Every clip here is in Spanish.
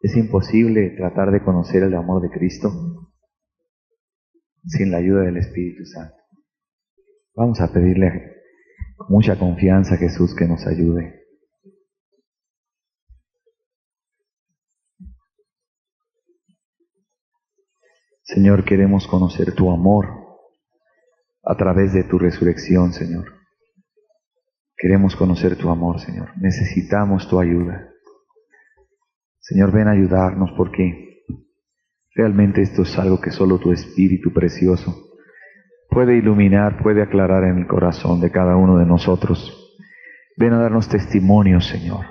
Es imposible tratar de conocer el amor de Cristo sin la ayuda del Espíritu Santo. Vamos a pedirle con mucha confianza a Jesús que nos ayude. Señor, queremos conocer tu amor a través de tu resurrección, Señor. Queremos conocer tu amor, Señor. Necesitamos tu ayuda. Señor, ven a ayudarnos porque realmente esto es algo que solo tu Espíritu precioso puede iluminar, puede aclarar en el corazón de cada uno de nosotros. Ven a darnos testimonio, Señor,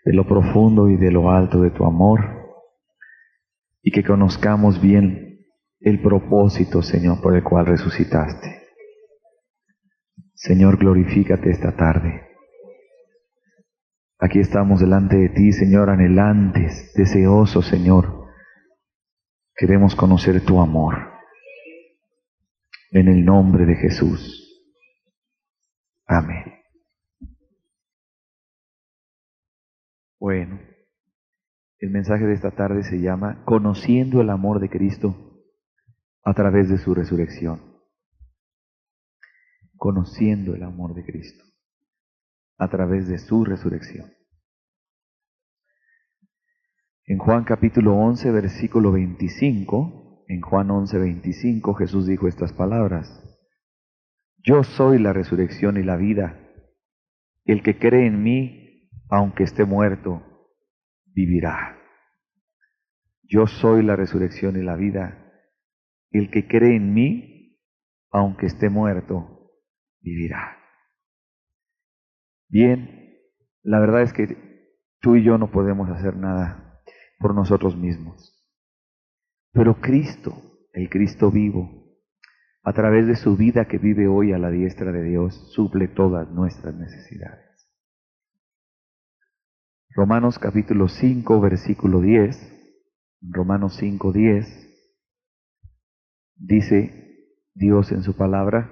de lo profundo y de lo alto de tu amor, y que conozcamos bien el propósito, Señor, por el cual resucitaste. Señor, glorifícate esta tarde. Aquí estamos delante de ti, Señor, anhelantes, deseosos, Señor. Queremos conocer tu amor. En el nombre de Jesús. Amén. Bueno, el mensaje de esta tarde se llama Conociendo el amor de Cristo a través de su resurrección. Conociendo el amor de Cristo a través de su resurrección. En Juan capítulo 11, versículo 25, en Juan 11, 25, Jesús dijo estas palabras: Yo soy la resurrección y la vida. El que cree en mí, aunque esté muerto, vivirá. Yo soy la resurrección y la vida. El que cree en mí, aunque esté muerto, vivirá. Bien, la verdad es que tú y yo no podemos hacer nada por nosotros mismos. Pero Cristo, el Cristo vivo, a través de su vida que vive hoy a la diestra de Dios, suple todas nuestras necesidades. Romanos capítulo 5, versículo 10, Romanos 5, 10, dice Dios en su palabra: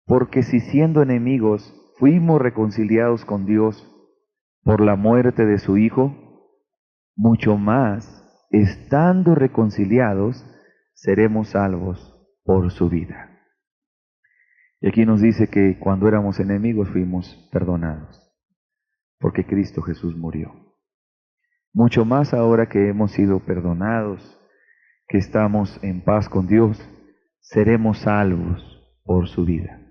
porque si siendo enemigos fuimos reconciliados con Dios por la muerte de su Hijo, mucho más, estando reconciliados, seremos salvos por su vida. Y aquí nos dice que cuando éramos enemigos fuimos perdonados, porque Cristo Jesús murió. Mucho más ahora que hemos sido perdonados, que estamos en paz con Dios, seremos salvos por su vida.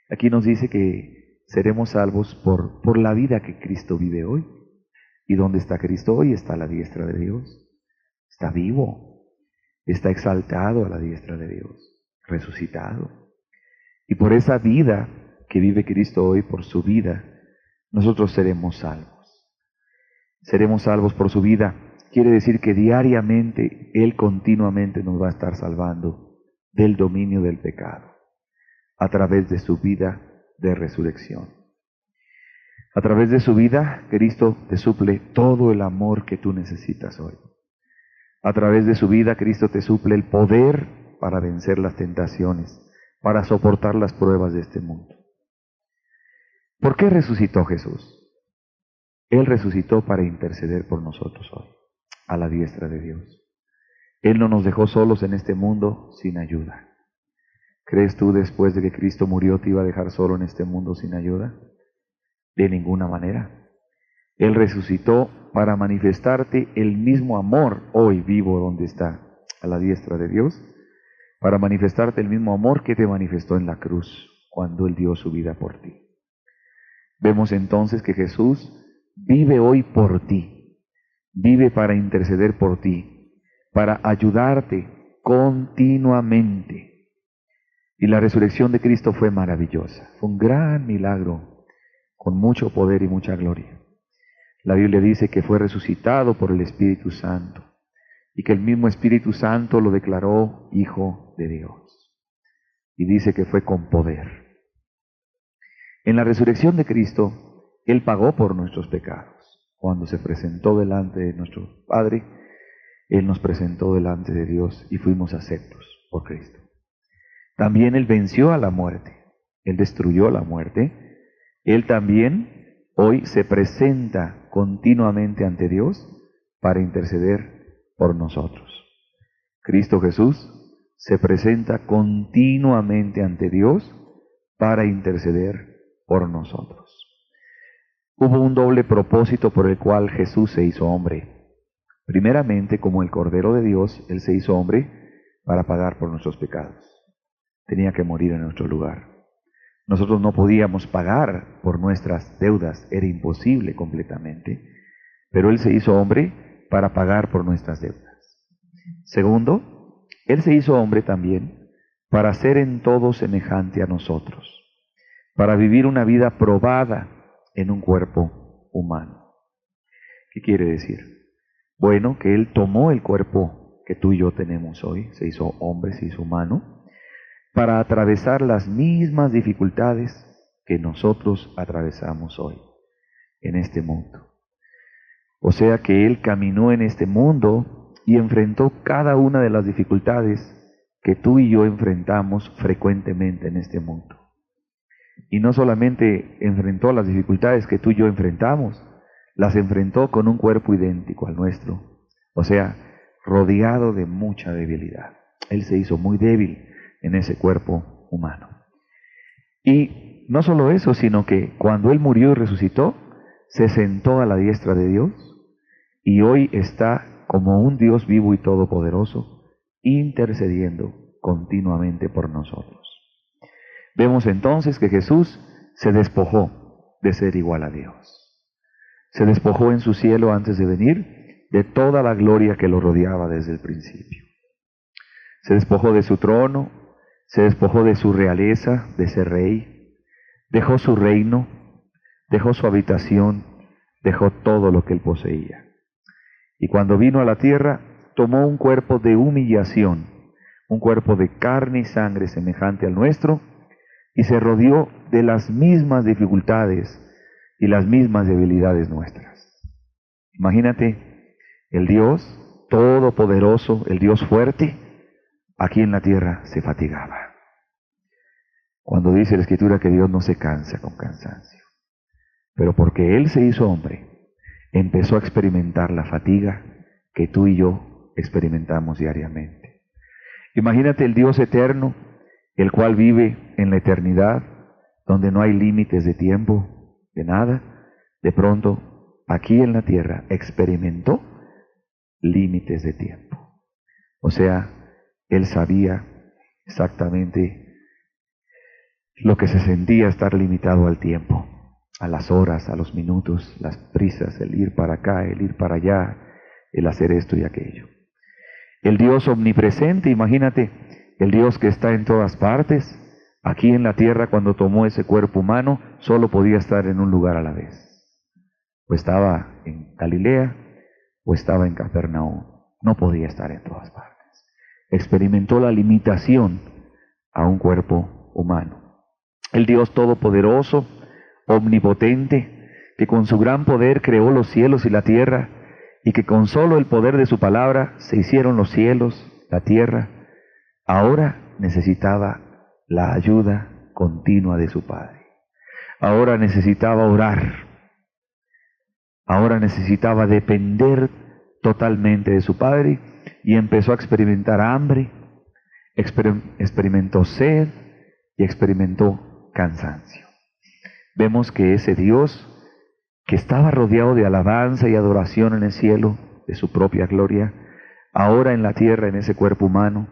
Aquí nos dice que seremos salvos por la vida que Cristo vive hoy. ¿Y dónde está Cristo hoy? Está a la diestra de Dios. Está vivo. Está exaltado a la diestra de Dios. Resucitado. Y por esa vida que vive Cristo hoy, por su vida, nosotros seremos salvos. Seremos salvos por su vida. Quiere decir que diariamente Él continuamente nos va a estar salvando del dominio del pecado, a través de su vida de resurrección. A través de su vida, Cristo te suple todo el amor que tú necesitas hoy. A través de su vida, Cristo te suple el poder para vencer las tentaciones, para soportar las pruebas de este mundo. ¿Por qué resucitó Jesús? Él resucitó para interceder por nosotros hoy, a la diestra de Dios. Él no nos dejó solos en este mundo sin ayuda. ¿Crees tú después de que Cristo murió te iba a dejar solo en este mundo sin ayuda? De ninguna manera. Él resucitó para manifestarte el mismo amor hoy vivo donde está, a la diestra de Dios, para manifestarte el mismo amor que te manifestó en la cruz cuando Él dio su vida por ti. Vemos entonces que Jesús vive hoy por ti, vive para interceder por ti, para ayudarte continuamente. Y la resurrección de Cristo fue maravillosa, fue un gran milagro, con mucho poder y mucha gloria. La Biblia dice que fue resucitado por el Espíritu Santo y que el mismo Espíritu Santo lo declaró Hijo de Dios. Y dice que fue con poder. En la resurrección de Cristo, Él pagó por nuestros pecados. Cuando se presentó delante de nuestro Padre, Él nos presentó delante de Dios y fuimos aceptos por Cristo. También Él venció a la muerte. Él destruyó la muerte. Él también hoy se presenta continuamente ante Dios para interceder por nosotros. Cristo Jesús se presenta continuamente ante Dios para interceder por nosotros. Hubo un doble propósito por el cual Jesús se hizo hombre. Primeramente, como el Cordero de Dios, Él se hizo hombre para pagar por nuestros pecados. Tenía que morir en nuestro lugar. Nosotros no podíamos pagar por nuestras deudas, era imposible completamente, pero Él se hizo hombre para pagar por nuestras deudas. Segundo, Él se hizo hombre también para ser en todo semejante a nosotros, para vivir una vida probada en un cuerpo humano. ¿Qué quiere decir? Bueno, que Él tomó el cuerpo que tú y yo tenemos hoy, se hizo hombre, se hizo humano, para atravesar las mismas dificultades que nosotros atravesamos hoy, en este mundo. O sea que Él caminó en este mundo y enfrentó cada una de las dificultades que tú y yo enfrentamos frecuentemente en este mundo. Y no solamente enfrentó las dificultades que tú y yo enfrentamos, las enfrentó con un cuerpo idéntico al nuestro, o sea, rodeado de mucha debilidad. Él se hizo muy débil en ese cuerpo humano. Y no solo eso, sino que cuando Él murió y resucitó, se sentó a la diestra de Dios y hoy está como un Dios vivo y todopoderoso, intercediendo continuamente por nosotros. Vemos entonces que Jesús se despojó de ser igual a Dios. Se despojó en su cielo antes de venir de toda la gloria que lo rodeaba desde el principio. Se despojó de su trono, se despojó de su realeza, de ser rey, dejó su reino, dejó su habitación, dejó todo lo que él poseía. Y cuando vino a la tierra, tomó un cuerpo de humillación, un cuerpo de carne y sangre semejante al nuestro, y se rodeó de las mismas dificultades y las mismas debilidades nuestras. Imagínate, el Dios todopoderoso, el Dios fuerte, aquí en la tierra se fatigaba. Cuando dice la Escritura que Dios no se cansa con cansancio, pero porque Él se hizo hombre, empezó a experimentar la fatiga que tú y yo experimentamos diariamente. Imagínate el Dios eterno, el cual vive en la eternidad, donde no hay límites de tiempo, de nada. De pronto, aquí en la tierra, experimentó límites de tiempo. O sea, Él sabía exactamente lo que se sentía estar limitado al tiempo, a las horas, a los minutos, las prisas, el ir para acá, el ir para allá, el hacer esto y aquello. El Dios omnipresente, imagínate, el Dios que está en todas partes, aquí en la tierra cuando tomó ese cuerpo humano, solo podía estar en un lugar a la vez. O estaba en Galilea, o estaba en Capernaum, no podía estar en todas partes. Experimentó la limitación a un cuerpo humano. El Dios todopoderoso, omnipotente, que con su gran poder creó los cielos y la tierra, y que con solo el poder de su palabra se hicieron los cielos, la tierra, ahora necesitaba la ayuda continua de su Padre. Ahora necesitaba orar. Ahora necesitaba depender totalmente de su Padre y empezó a experimentar hambre, experimentó sed y experimentó cansancio. Vemos que ese Dios que estaba rodeado de alabanza y adoración en el cielo, de su propia gloria, ahora en la tierra, en ese cuerpo humano,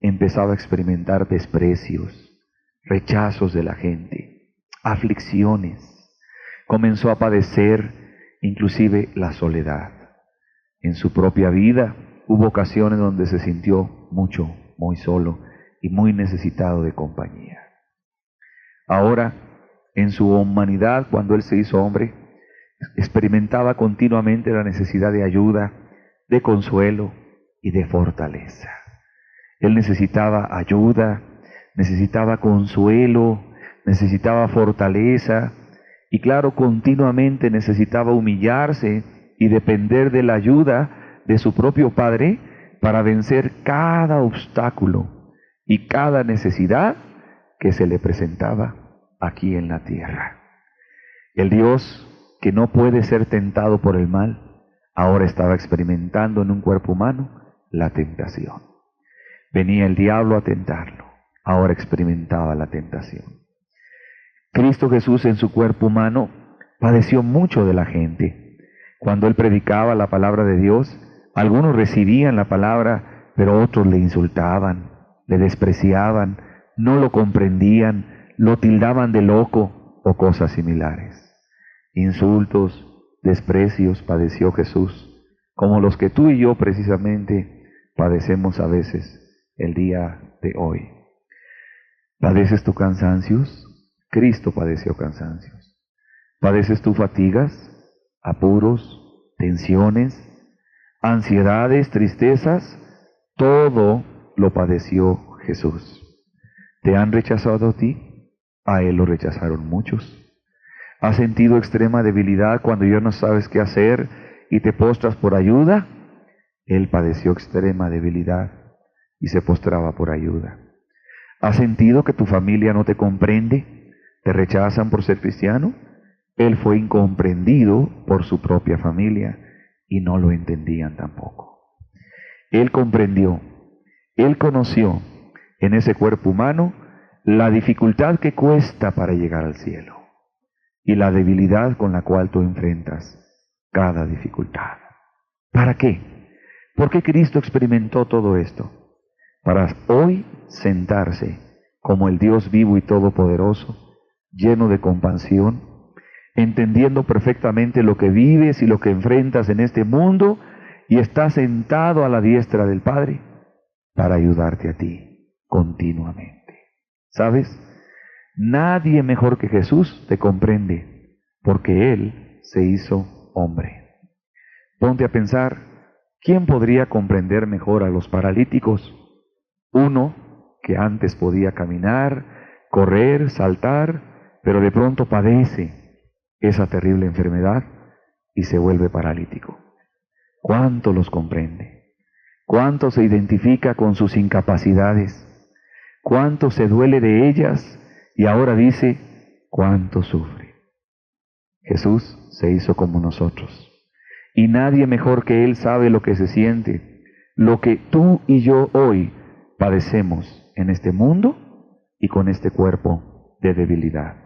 empezaba a experimentar desprecios, rechazos de la gente, aflicciones. Comenzó a padecer inclusive la soledad. En su propia vida hubo ocasiones donde se sintió muy solo y muy necesitado de compañía. Ahora, en su humanidad, cuando Él se hizo hombre, experimentaba continuamente la necesidad de ayuda, de consuelo y de fortaleza. Él necesitaba ayuda, necesitaba consuelo, necesitaba fortaleza y claro, continuamente necesitaba humillarse y depender de la ayuda de su propio Padre para vencer cada obstáculo y cada necesidad que se le presentaba aquí en la tierra. El Dios que no puede ser tentado por el mal, ahora estaba experimentando en un cuerpo humano la tentación. Venía el diablo a tentarlo, ahora experimentaba la tentación. Cristo Jesús en su cuerpo humano padeció mucho de la gente. Cuando Él predicaba la palabra de Dios, algunos recibían la palabra, pero otros le insultaban, le despreciaban, no lo comprendían, lo tildaban de loco o cosas similares. Insultos, desprecios padeció Jesús, como los que tú y yo precisamente padecemos a veces el día de hoy. ¿Padeces tú cansancios? Cristo padeció cansancios. ¿Padeces tú fatigas, apuros, tensiones, ansiedades, tristezas? Todo lo padeció Jesús. ¿Te han rechazado a ti? A Él lo rechazaron muchos. ¿Has sentido extrema debilidad cuando ya no sabes qué hacer y te postras por ayuda? Él padeció extrema debilidad y se postraba por ayuda. ¿Has sentido que tu familia no te comprende? ¿Te rechazan por ser cristiano? Él fue incomprendido por su propia familia y no lo entendían tampoco. Él comprendió, Él conoció en ese cuerpo humano la dificultad que cuesta para llegar al cielo y la debilidad con la cual tú enfrentas cada dificultad. ¿Para qué? ¿Por qué Cristo experimentó todo esto? Para hoy sentarse como el Dios vivo y todopoderoso, lleno de compasión, entendiendo perfectamente lo que vives y lo que enfrentas en este mundo, y está sentado a la diestra del Padre para ayudarte a ti continuamente. ¿Sabes? Nadie mejor que Jesús te comprende, porque Él se hizo hombre. Ponte a pensar, ¿quién podría comprender mejor a los paralíticos? Uno que antes podía caminar, correr, saltar, pero de pronto padece esa terrible enfermedad y se vuelve paralítico. ¿Cuánto los comprende? ¿Cuánto se identifica con sus incapacidades? ¿Cuánto se duele de ellas? Y ahora dice, ¿cuánto sufre? Jesús se hizo como nosotros. Y nadie mejor que Él sabe lo que se siente, lo que tú y yo hoy padecemos en este mundo y con este cuerpo de debilidad.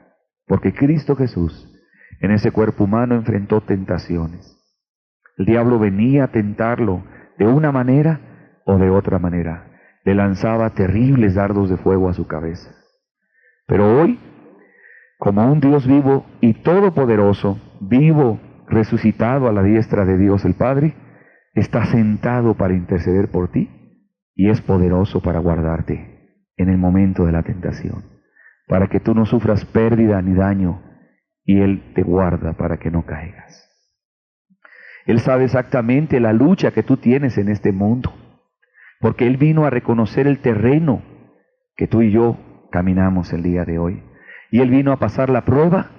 Porque Cristo Jesús en ese cuerpo humano enfrentó tentaciones. El diablo venía a tentarlo de una manera o de otra manera. Le lanzaba terribles dardos de fuego a su cabeza. Pero hoy, como un Dios vivo y todopoderoso, vivo, resucitado a la diestra de Dios el Padre, está sentado para interceder por ti y es poderoso para guardarte en el momento de la tentación, para que tú no sufras pérdida ni daño, y Él te guarda para que no caigas. Él sabe exactamente la lucha que tú tienes en este mundo, porque Él vino a reconocer el terreno que tú y yo caminamos el día de hoy. Y Él vino a pasar la prueba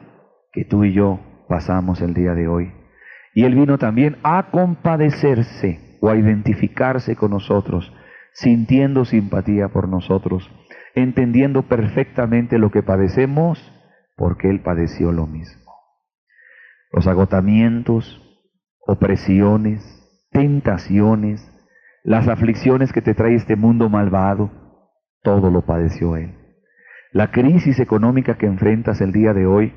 que tú y yo pasamos el día de hoy. Y Él vino también a compadecerse o a identificarse con nosotros, sintiendo simpatía por nosotros, entendiendo perfectamente lo que padecemos, porque Él padeció lo mismo. Los agotamientos, opresiones, tentaciones, las aflicciones que te trae este mundo malvado, todo lo padeció Él. La crisis económica que enfrentas el día de hoy,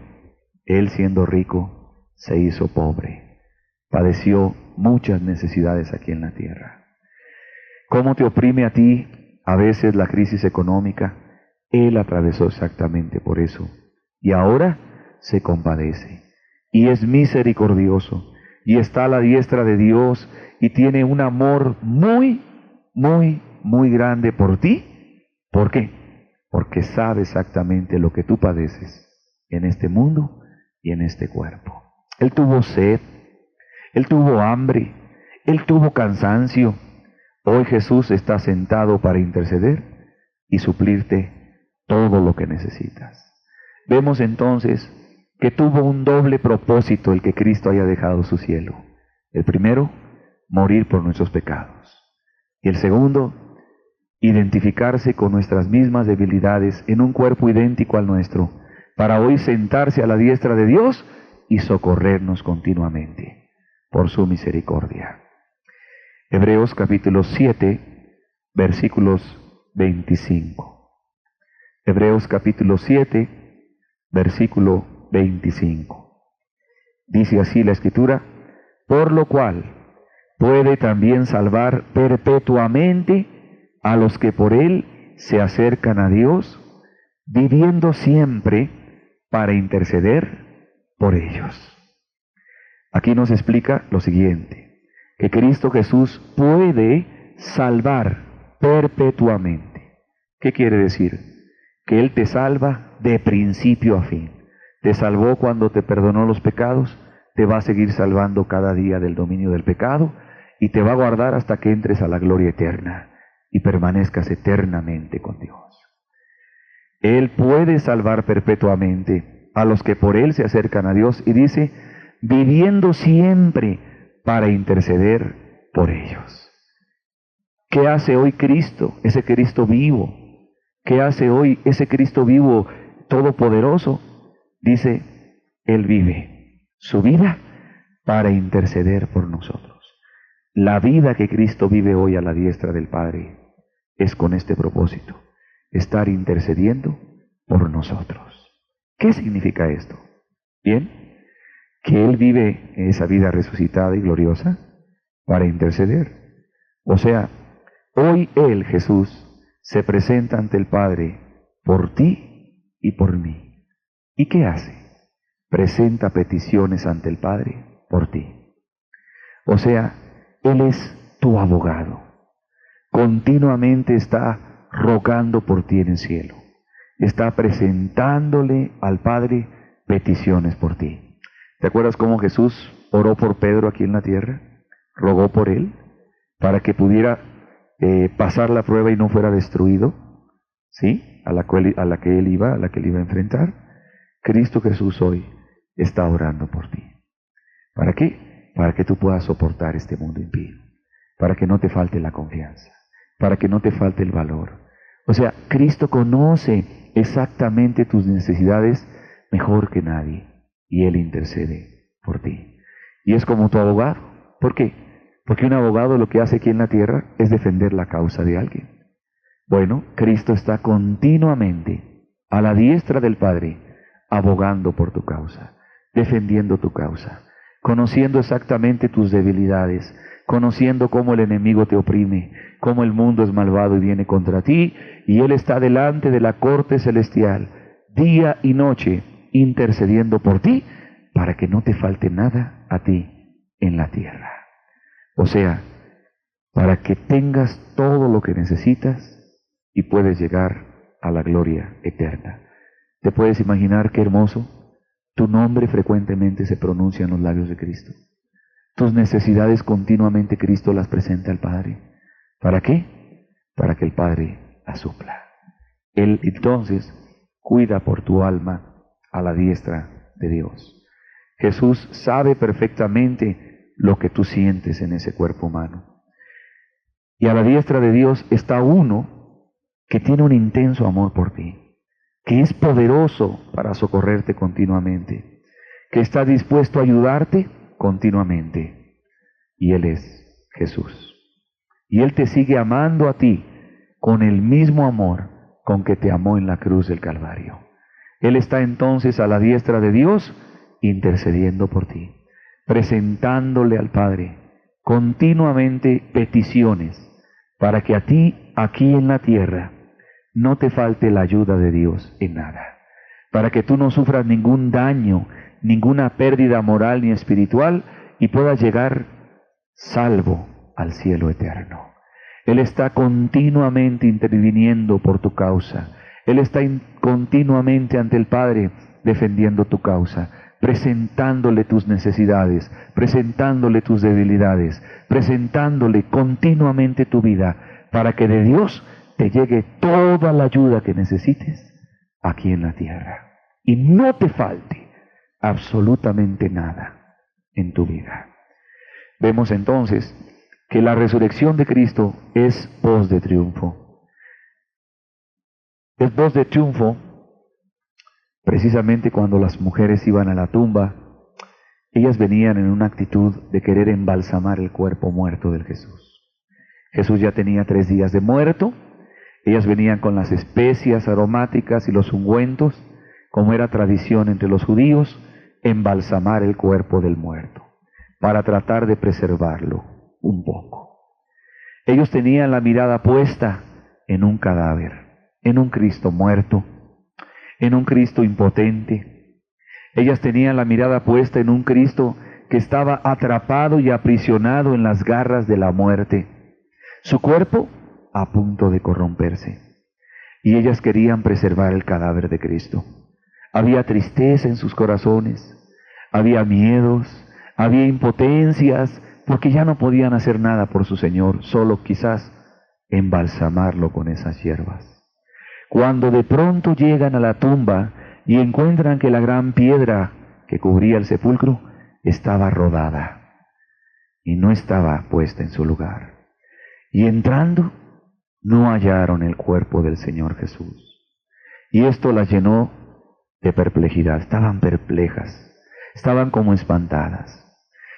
Él siendo rico, se hizo pobre. Padeció muchas necesidades aquí en la tierra. ¿Cómo te oprime a ti a veces la crisis económica? Él atravesó exactamente por eso. Y ahora se compadece. Y es misericordioso. Y está a la diestra de Dios y tiene un amor muy, muy, muy grande por ti. ¿Por qué? Porque sabe exactamente lo que tú padeces en este mundo y en este cuerpo. Él tuvo sed, Él tuvo hambre, Él tuvo cansancio. Hoy Jesús está sentado para interceder y suplirte todo lo que necesitas. Vemos entonces que tuvo un doble propósito el que Cristo haya dejado su cielo. El primero, morir por nuestros pecados. Y el segundo, identificarse con nuestras mismas debilidades en un cuerpo idéntico al nuestro, para hoy sentarse a la diestra de Dios y socorrernos continuamente por su misericordia. Hebreos capítulo 7, versículos 25. Hebreos capítulo 7, versículo 25. Dice así la Escritura: por lo cual puede también salvar perpetuamente a los que por él se acercan a Dios, viviendo siempre para interceder por ellos. Aquí nos explica lo siguiente, que Cristo Jesús puede salvar perpetuamente. ¿Qué quiere decir? Que Él te salva de principio a fin. Te salvó cuando te perdonó los pecados, te va a seguir salvando cada día del dominio del pecado y te va a guardar hasta que entres a la gloria eterna y permanezcas eternamente con Dios. Él puede salvar perpetuamente a los que por Él se acercan a Dios, y dice, viviendo siempre para interceder por ellos. ¿Qué hace hoy Cristo, ese Cristo vivo? ¿Qué hace hoy ese Cristo vivo todopoderoso? Dice, Él vive su vida para interceder por nosotros. La vida que Cristo vive hoy a la diestra del Padre es con este propósito: estar intercediendo por nosotros. ¿Qué significa esto? Bien, que Él vive esa vida resucitada y gloriosa para interceder. O sea, hoy Él, Jesús, se presenta ante el Padre por ti y por mí. ¿Y qué hace? Presenta peticiones ante el Padre por ti. O sea, Él es tu abogado. Continuamente está rogando por ti en el cielo. Está presentándole al Padre peticiones por ti. ¿Te acuerdas cómo Jesús oró por Pedro aquí en la tierra? Rogó por él para que pudiera pasar la prueba y no fuera destruido, ¿sí? A la que él iba a enfrentar. Cristo Jesús hoy está orando por ti. ¿Para qué? Para que tú puedas soportar este mundo impío, para que no te falte la confianza, para que no te falte el valor. O sea, Cristo conoce exactamente tus necesidades mejor que nadie, y Él intercede por ti. Y es como tu abogado. ¿Por qué? Porque un abogado lo que hace aquí en la tierra es defender la causa de alguien. Bueno, Cristo está continuamente a la diestra del Padre, abogando por tu causa, defendiendo tu causa, conociendo exactamente tus debilidades, conociendo cómo el enemigo te oprime, cómo el mundo es malvado y viene contra ti, y Él está delante de la corte celestial, día y noche, intercediendo por ti, para que no te falte nada a ti en la tierra. O sea, para que tengas todo lo que necesitas y puedes llegar a la gloria eterna. ¿Te puedes imaginar qué hermoso? Tu nombre frecuentemente se pronuncia en los labios de Cristo. Tus necesidades continuamente Cristo las presenta al Padre. ¿Para qué? Para que el Padre las supla. Él entonces cuida por tu alma a la diestra de Dios. Jesús sabe perfectamente lo que tú sientes en ese cuerpo humano. Y a la diestra de Dios está uno que tiene un intenso amor por ti, que es poderoso para socorrerte continuamente, que está dispuesto a ayudarte continuamente. Y Él es Jesús. Y Él te sigue amando a ti con el mismo amor con que te amó en la cruz del Calvario. Él está entonces a la diestra de Dios intercediendo por ti, presentándole al Padre continuamente peticiones para que a ti aquí en la tierra no te falte la ayuda de Dios en nada, para que tú no sufras ningún daño, ninguna pérdida moral ni espiritual y puedas llegar salvo al cielo eterno. Él está continuamente interviniendo por tu causa. Él está continuamente ante el Padre defendiendo tu causa, presentándole tus necesidades, presentándole tus debilidades, presentándole continuamente tu vida, para que de Dios te llegue toda la ayuda que necesites aquí en la tierra. Y no te falte absolutamente nada en tu vida. Vemos entonces que la resurrección de Cristo es voz de triunfo. Es voz de triunfo precisamente cuando las mujeres iban a la tumba Ellas venían en una actitud de querer embalsamar el cuerpo muerto del Jesús. Jesús ya tenía 3 días de muerto. Ellas venían con las especias aromáticas y los ungüentos, como era tradición entre los judíos, embalsamar el cuerpo del muerto, para tratar de preservarlo un poco. Ellos tenían la mirada puesta en un cadáver, en un Cristo muerto, en un Cristo impotente. Ellas tenían la mirada puesta en un Cristo que estaba atrapado y aprisionado en las garras de la muerte. Su cuerpo a punto de corromperse. Y ellas querían preservar el cadáver de Cristo. Había tristeza en sus corazones, había miedos, había impotencias, porque ya no podían hacer nada por su Señor, solo quizás embalsamarlo con esas hierbas. Cuando de pronto llegan a la tumba y encuentran que la gran piedra que cubría el sepulcro estaba rodada y no estaba puesta en su lugar. Y entrando, no hallaron el cuerpo del Señor Jesús. Y esto las llenó de perplejidad. Estaban perplejas, estaban como espantadas.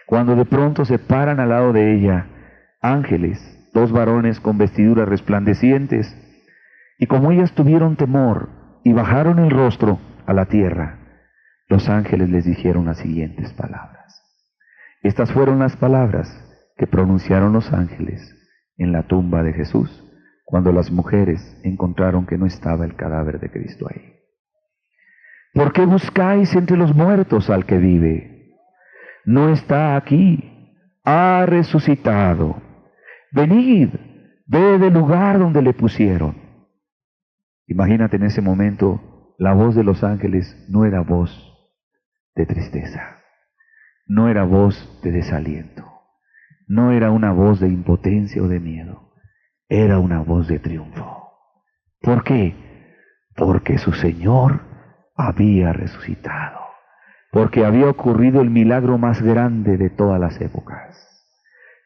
Cuando de pronto se paran al lado de ella ángeles, 2 varones con vestiduras resplandecientes, y como ellas tuvieron temor y bajaron el rostro a la tierra, los ángeles les dijeron las siguientes palabras. Estas fueron las palabras que pronunciaron los ángeles en la tumba de Jesús, cuando las mujeres encontraron que no estaba el cadáver de Cristo ahí. ¿Por qué buscáis entre los muertos al que vive? No está aquí, ha resucitado. Venid, ved el lugar donde le pusieron. Imagínate en ese momento, la voz de los ángeles no era voz de tristeza, no era voz de desaliento, no era una voz de impotencia o de miedo, era una voz de triunfo. ¿Por qué? Porque su Señor había resucitado, porque había ocurrido el milagro más grande de todas las épocas.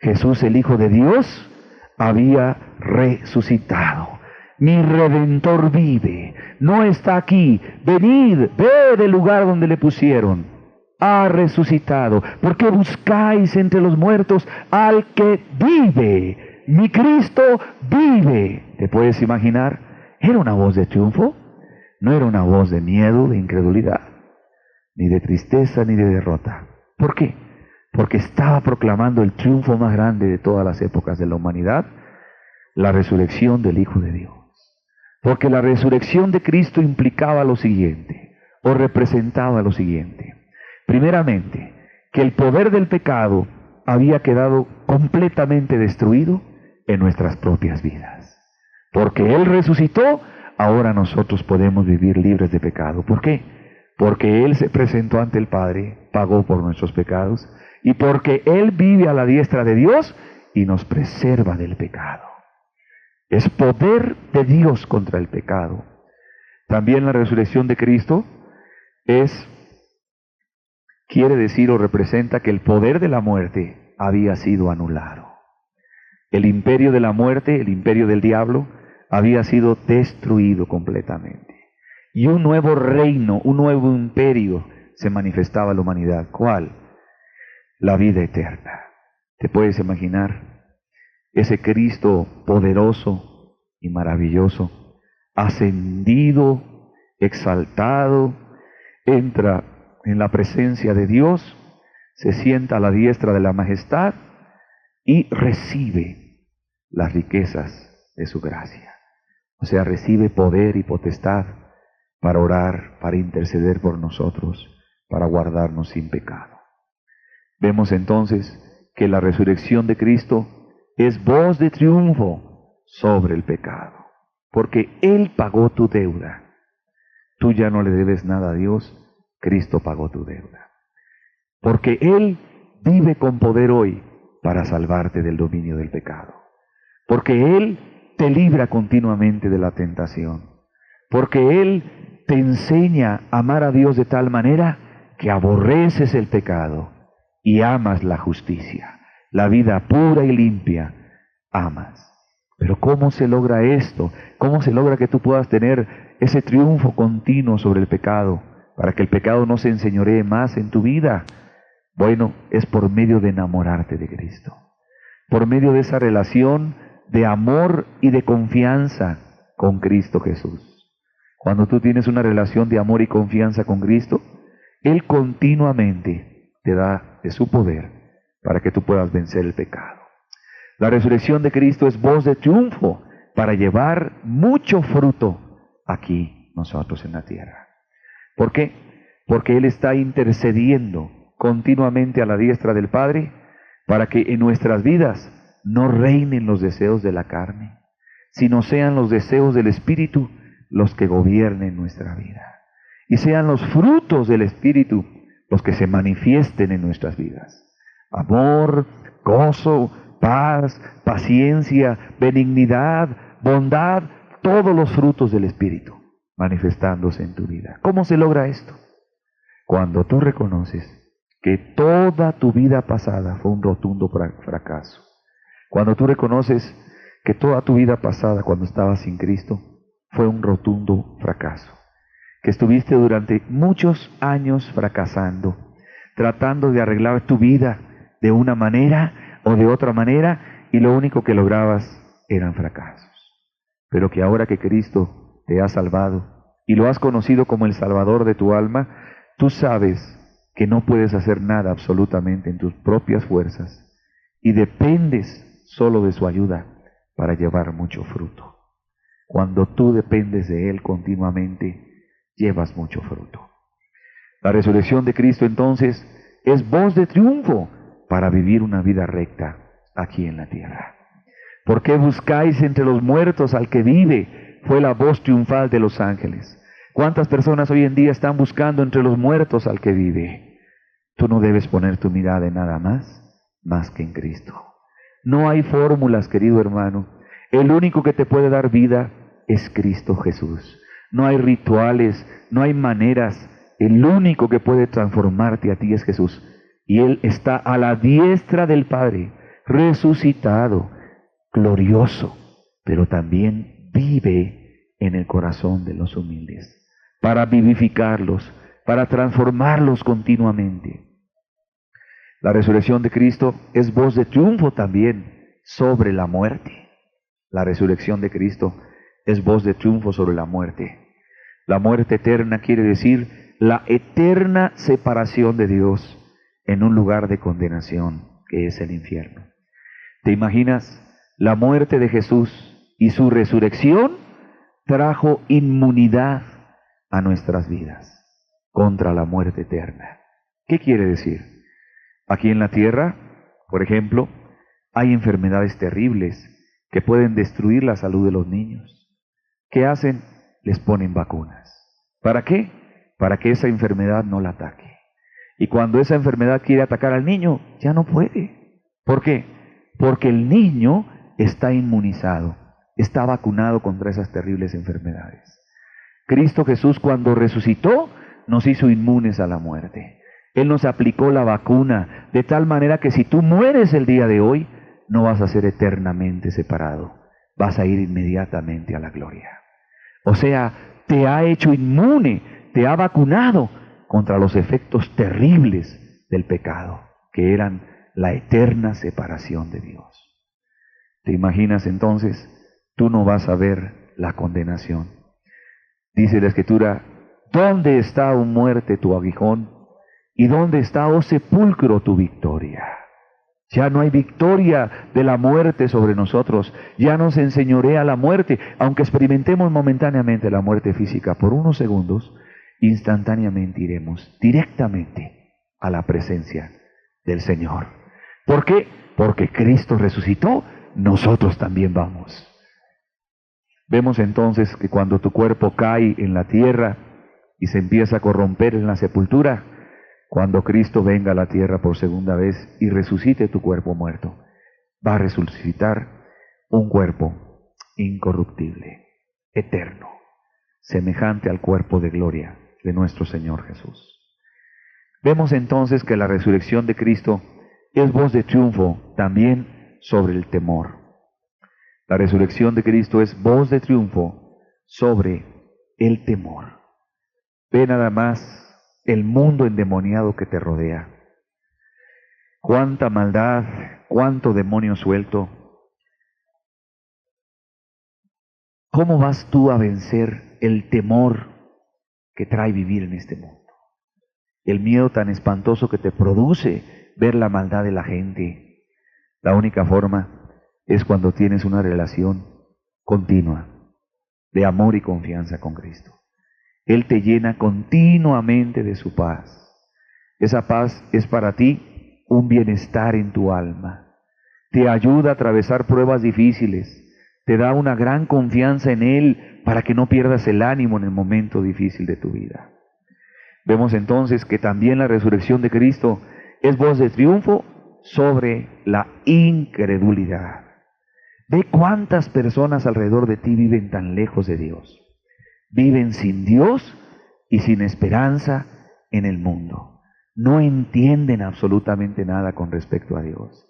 Jesús, el Hijo de Dios, había resucitado. Mi Redentor vive, no está aquí. Venid, ved el lugar donde le pusieron. Ha resucitado. ¿Por qué buscáis entre los muertos al que vive? Mi Cristo vive. ¿Te puedes imaginar? ¿Era una voz de triunfo? No era una voz de miedo, de incredulidad, ni de tristeza, ni de derrota. ¿Por qué? Porque estaba proclamando el triunfo más grande de todas las épocas de la humanidad, la resurrección del Hijo de Dios. Porque la resurrección de Cristo implicaba lo siguiente, o representaba lo siguiente. Primeramente, que el poder del pecado había quedado completamente destruido en nuestras propias vidas. Porque Él resucitó, ahora nosotros podemos vivir libres de pecado. ¿Por qué? Porque Él se presentó ante el Padre, pagó por nuestros pecados, y porque Él vive a la diestra de Dios y nos preserva del pecado. Es poder de Dios contra el pecado. También la resurrección de Cristo quiere decir o representa que el poder de la muerte había sido anulado. El imperio de la muerte, el imperio del diablo, había sido destruido completamente. Y un nuevo reino, un nuevo imperio se manifestaba a la humanidad. ¿Cuál? La vida eterna. ¿Te puedes imaginar? Ese Cristo poderoso y maravilloso, ascendido, exaltado, entra en la presencia de Dios, se sienta a la diestra de la majestad y recibe las riquezas de su gracia. O sea, recibe poder y potestad para orar, para interceder por nosotros, para guardarnos sin pecado. Vemos entonces que la resurrección de Cristo es voz de triunfo sobre el pecado, porque Él pagó tu deuda. Tú ya no le debes nada a Dios, Cristo pagó tu deuda. Porque Él vive con poder hoy para salvarte del dominio del pecado. Porque Él te libra continuamente de la tentación. Porque Él te enseña a amar a Dios de tal manera que aborreces el pecado y amas la justicia. La vida pura y limpia, amas. Pero ¿cómo se logra esto? ¿Cómo se logra que tú puedas tener ese triunfo continuo sobre el pecado, para que el pecado no se enseñoree más en tu vida? Bueno, es por medio de enamorarte de Cristo, por medio de esa relación de amor y de confianza con Cristo Jesús. Cuando tú tienes una relación de amor y confianza con Cristo, Él continuamente te da de su poder para que tú puedas vencer el pecado. La resurrección de Cristo es voz de triunfo para llevar mucho fruto aquí nosotros en la tierra. ¿Por qué? Porque Él está intercediendo continuamente a la diestra del Padre para que en nuestras vidas no reinen los deseos de la carne, sino sean los deseos del Espíritu los que gobiernen nuestra vida. Y sean los frutos del Espíritu los que se manifiesten en nuestras vidas. Amor, gozo, paz, paciencia, benignidad, bondad, todos los frutos del Espíritu manifestándose en tu vida. ¿Cómo se logra esto? Cuando tú reconoces que toda tu vida pasada fue un rotundo fracaso. Cuando tú reconoces que toda tu vida pasada, cuando estabas sin Cristo, fue un rotundo fracaso. Que estuviste durante muchos años fracasando, tratando de arreglar tu vida de una manera o de otra manera, y lo único que lograbas eran fracasos. Pero que ahora que Cristo te ha salvado y lo has conocido como el Salvador de tu alma, tú sabes que no puedes hacer nada absolutamente en tus propias fuerzas y dependes solo de su ayuda para llevar mucho fruto. Cuando tú dependes de Él continuamente, llevas mucho fruto. La resurrección de Cristo entonces es voz de triunfo para vivir una vida recta aquí en la tierra. ¿Por qué buscáis entre los muertos al que vive? Fue la voz triunfal de los ángeles. ¿Cuántas personas hoy en día están buscando entre los muertos al que vive? Tú no debes poner tu mirada en nada más que en Cristo. No hay fórmulas, querido hermano. El único que te puede dar vida es Cristo Jesús. No hay rituales, no hay maneras. El único que puede transformarte a ti es Jesús. Y Él está a la diestra del Padre, resucitado, glorioso, pero también vive en el corazón de los humildes, para vivificarlos, para transformarlos continuamente. La resurrección de Cristo es voz de triunfo también sobre la muerte. La resurrección de Cristo es voz de triunfo sobre la muerte. La muerte eterna quiere decir la eterna separación de Dios en un lugar de condenación, que es el infierno. ¿Te imaginas? La muerte de Jesús y su resurrección trajo inmunidad a nuestras vidas contra la muerte eterna. ¿Qué quiere decir? Aquí en la tierra, por ejemplo, hay enfermedades terribles que pueden destruir la salud de los niños. ¿Qué hacen? Les ponen vacunas. ¿Para qué? Para que esa enfermedad no la ataque. Y cuando esa enfermedad quiere atacar al niño, ya no puede. ¿Por qué? Porque el niño está inmunizado, está vacunado contra esas terribles enfermedades. Cristo Jesús, cuando resucitó, nos hizo inmunes a la muerte. Él nos aplicó la vacuna de tal manera que si tú mueres el día de hoy, no vas a ser eternamente separado, vas a ir inmediatamente a la gloria. O sea, te ha hecho inmune, te ha vacunado contra los efectos terribles del pecado, que eran la eterna separación de Dios. ¿Te imaginas entonces? Tú no vas a ver la condenación. Dice la Escritura, ¿dónde está, oh muerte, tu aguijón? ¿Y dónde está, oh sepulcro, tu victoria? Ya no hay victoria de la muerte sobre nosotros. Ya nos enseñorea la muerte. Aunque experimentemos momentáneamente la muerte física por unos segundos, instantáneamente iremos directamente a la presencia del Señor. ¿Por qué? Porque Cristo resucitó, nosotros también vamos. Vemos entonces que cuando tu cuerpo cae en la tierra y se empieza a corromper en la sepultura, cuando Cristo venga a la tierra por segunda vez y resucite tu cuerpo muerto, va a resucitar un cuerpo incorruptible, eterno, semejante al cuerpo de gloria de nuestro Señor Jesús. Vemos entonces que la resurrección de Cristo es voz de triunfo también sobre el temor. La resurrección de Cristo es voz de triunfo sobre el temor. Ve nada más el mundo endemoniado que te rodea. cuánta maldad, cuánto demonio suelto. ¿Cómo vas tú a vencer el temor que trae vivir en este mundo? El miedo tan espantoso que te produce ver la maldad de la gente. La única forma es cuando tienes una relación continua de amor y confianza con Cristo. Él te llena continuamente de su paz. Esa paz es para ti un bienestar en tu alma. Te ayuda a atravesar pruebas difíciles. Te da una gran confianza en Él para que no pierdas el ánimo en el momento difícil de tu vida. Vemos entonces que también la resurrección de Cristo es voz de triunfo sobre la incredulidad. Ve cuántas personas alrededor de ti viven tan lejos de Dios. Viven sin Dios y sin esperanza en el mundo. No entienden absolutamente nada con respecto a Dios.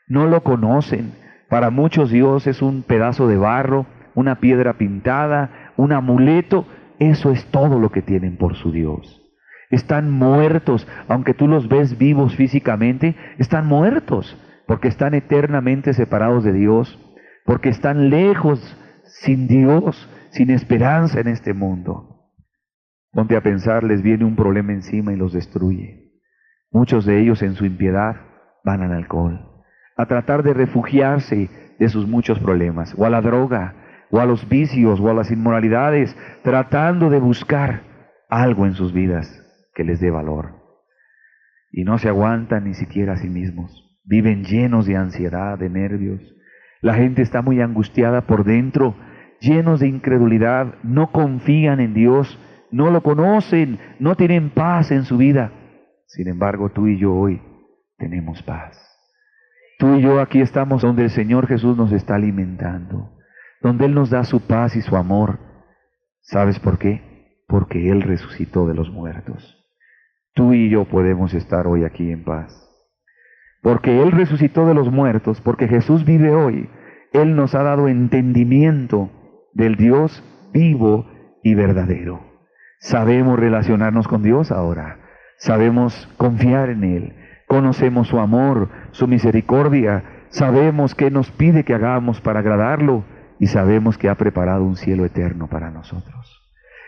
No lo conocen. Para muchos Dios es un pedazo de barro, una piedra pintada, un amuleto. Eso es todo lo que tienen por su Dios. Están muertos, aunque tú los ves vivos físicamente, están muertos, porque están eternamente separados de Dios, porque están lejos, sin Dios, sin esperanza en este mundo. Ponte a pensar, les viene un problema encima y los destruye. Muchos de ellos en su impiedad van al alcohol, a tratar de refugiarse de sus muchos problemas, o a la droga, o a los vicios, o a las inmoralidades, tratando de buscar algo en sus vidas que les dé valor. Y no se aguantan ni siquiera a sí mismos. Viven llenos de ansiedad, de nervios. La gente está muy angustiada por dentro, llenos de incredulidad, no confían en Dios, no lo conocen, no tienen paz en su vida. Sin embargo, tú y yo hoy tenemos paz. Tú y yo aquí estamos donde el Señor Jesús nos está alimentando, donde Él nos da su paz y su amor. ¿Sabes por qué? Porque Él resucitó de los muertos. Tú y yo podemos estar hoy aquí en paz. Porque Él resucitó de los muertos, porque Jesús vive hoy. Él nos ha dado entendimiento del Dios vivo y verdadero. Sabemos relacionarnos con Dios ahora. Sabemos confiar en Él. Conocemos su amor, su misericordia. Sabemos qué nos pide que hagamos para agradarlo. Y sabemos que ha preparado un cielo eterno para nosotros.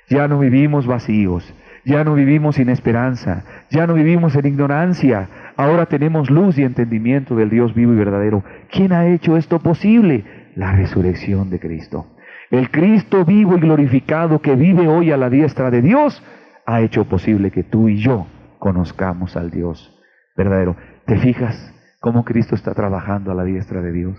Ya no vivimos vacíos. Ya no vivimos sin esperanza. Ya no vivimos en ignorancia. Ahora tenemos luz y entendimiento del Dios vivo y verdadero. ¿Quién ha hecho esto posible? La resurrección de Cristo. El Cristo vivo y glorificado que vive hoy a la diestra de Dios ha hecho posible que tú y yo conozcamos al Dios verdadero. ¿Te fijas cómo Cristo está trabajando a la diestra de Dios?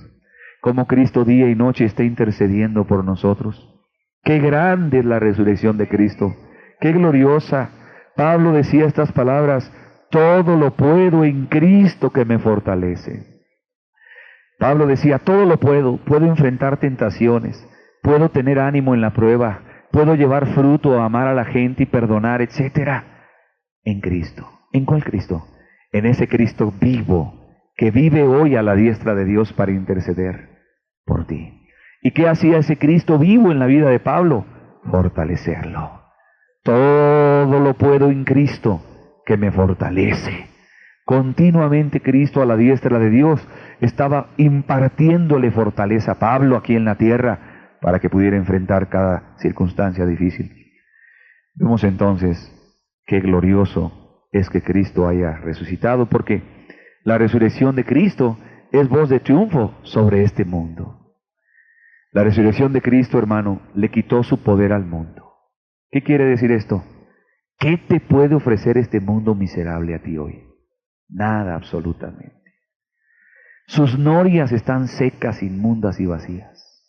Cómo Cristo día y noche está intercediendo por nosotros. Qué grande es la resurrección de Cristo. Qué gloriosa. Pablo decía estas palabras: todo lo puedo en Cristo que me fortalece. Pablo decía, todo lo puedo enfrentar tentaciones, puedo tener ánimo en la prueba, puedo llevar fruto, amar a la gente y perdonar, etcétera, en Cristo. ¿En cuál Cristo? En ese Cristo vivo, que vive hoy a la diestra de Dios para interceder por ti. ¿Y qué hacía ese Cristo vivo en la vida de Pablo? Fortalecerlo. Todo lo puedo en Cristo que me fortalece. Continuamente Cristo a la diestra de Dios estaba impartiéndole fortaleza a Pablo aquí en la tierra para que pudiera enfrentar cada circunstancia difícil. Vemos entonces qué glorioso es que Cristo haya resucitado, porque la resurrección de Cristo es voz de triunfo sobre este mundo. La resurrección de Cristo, hermano, le quitó su poder al mundo. ¿Qué quiere decir esto? ¿Qué te puede ofrecer este mundo miserable a ti hoy? Nada, absolutamente. Sus norias están secas, inmundas y vacías.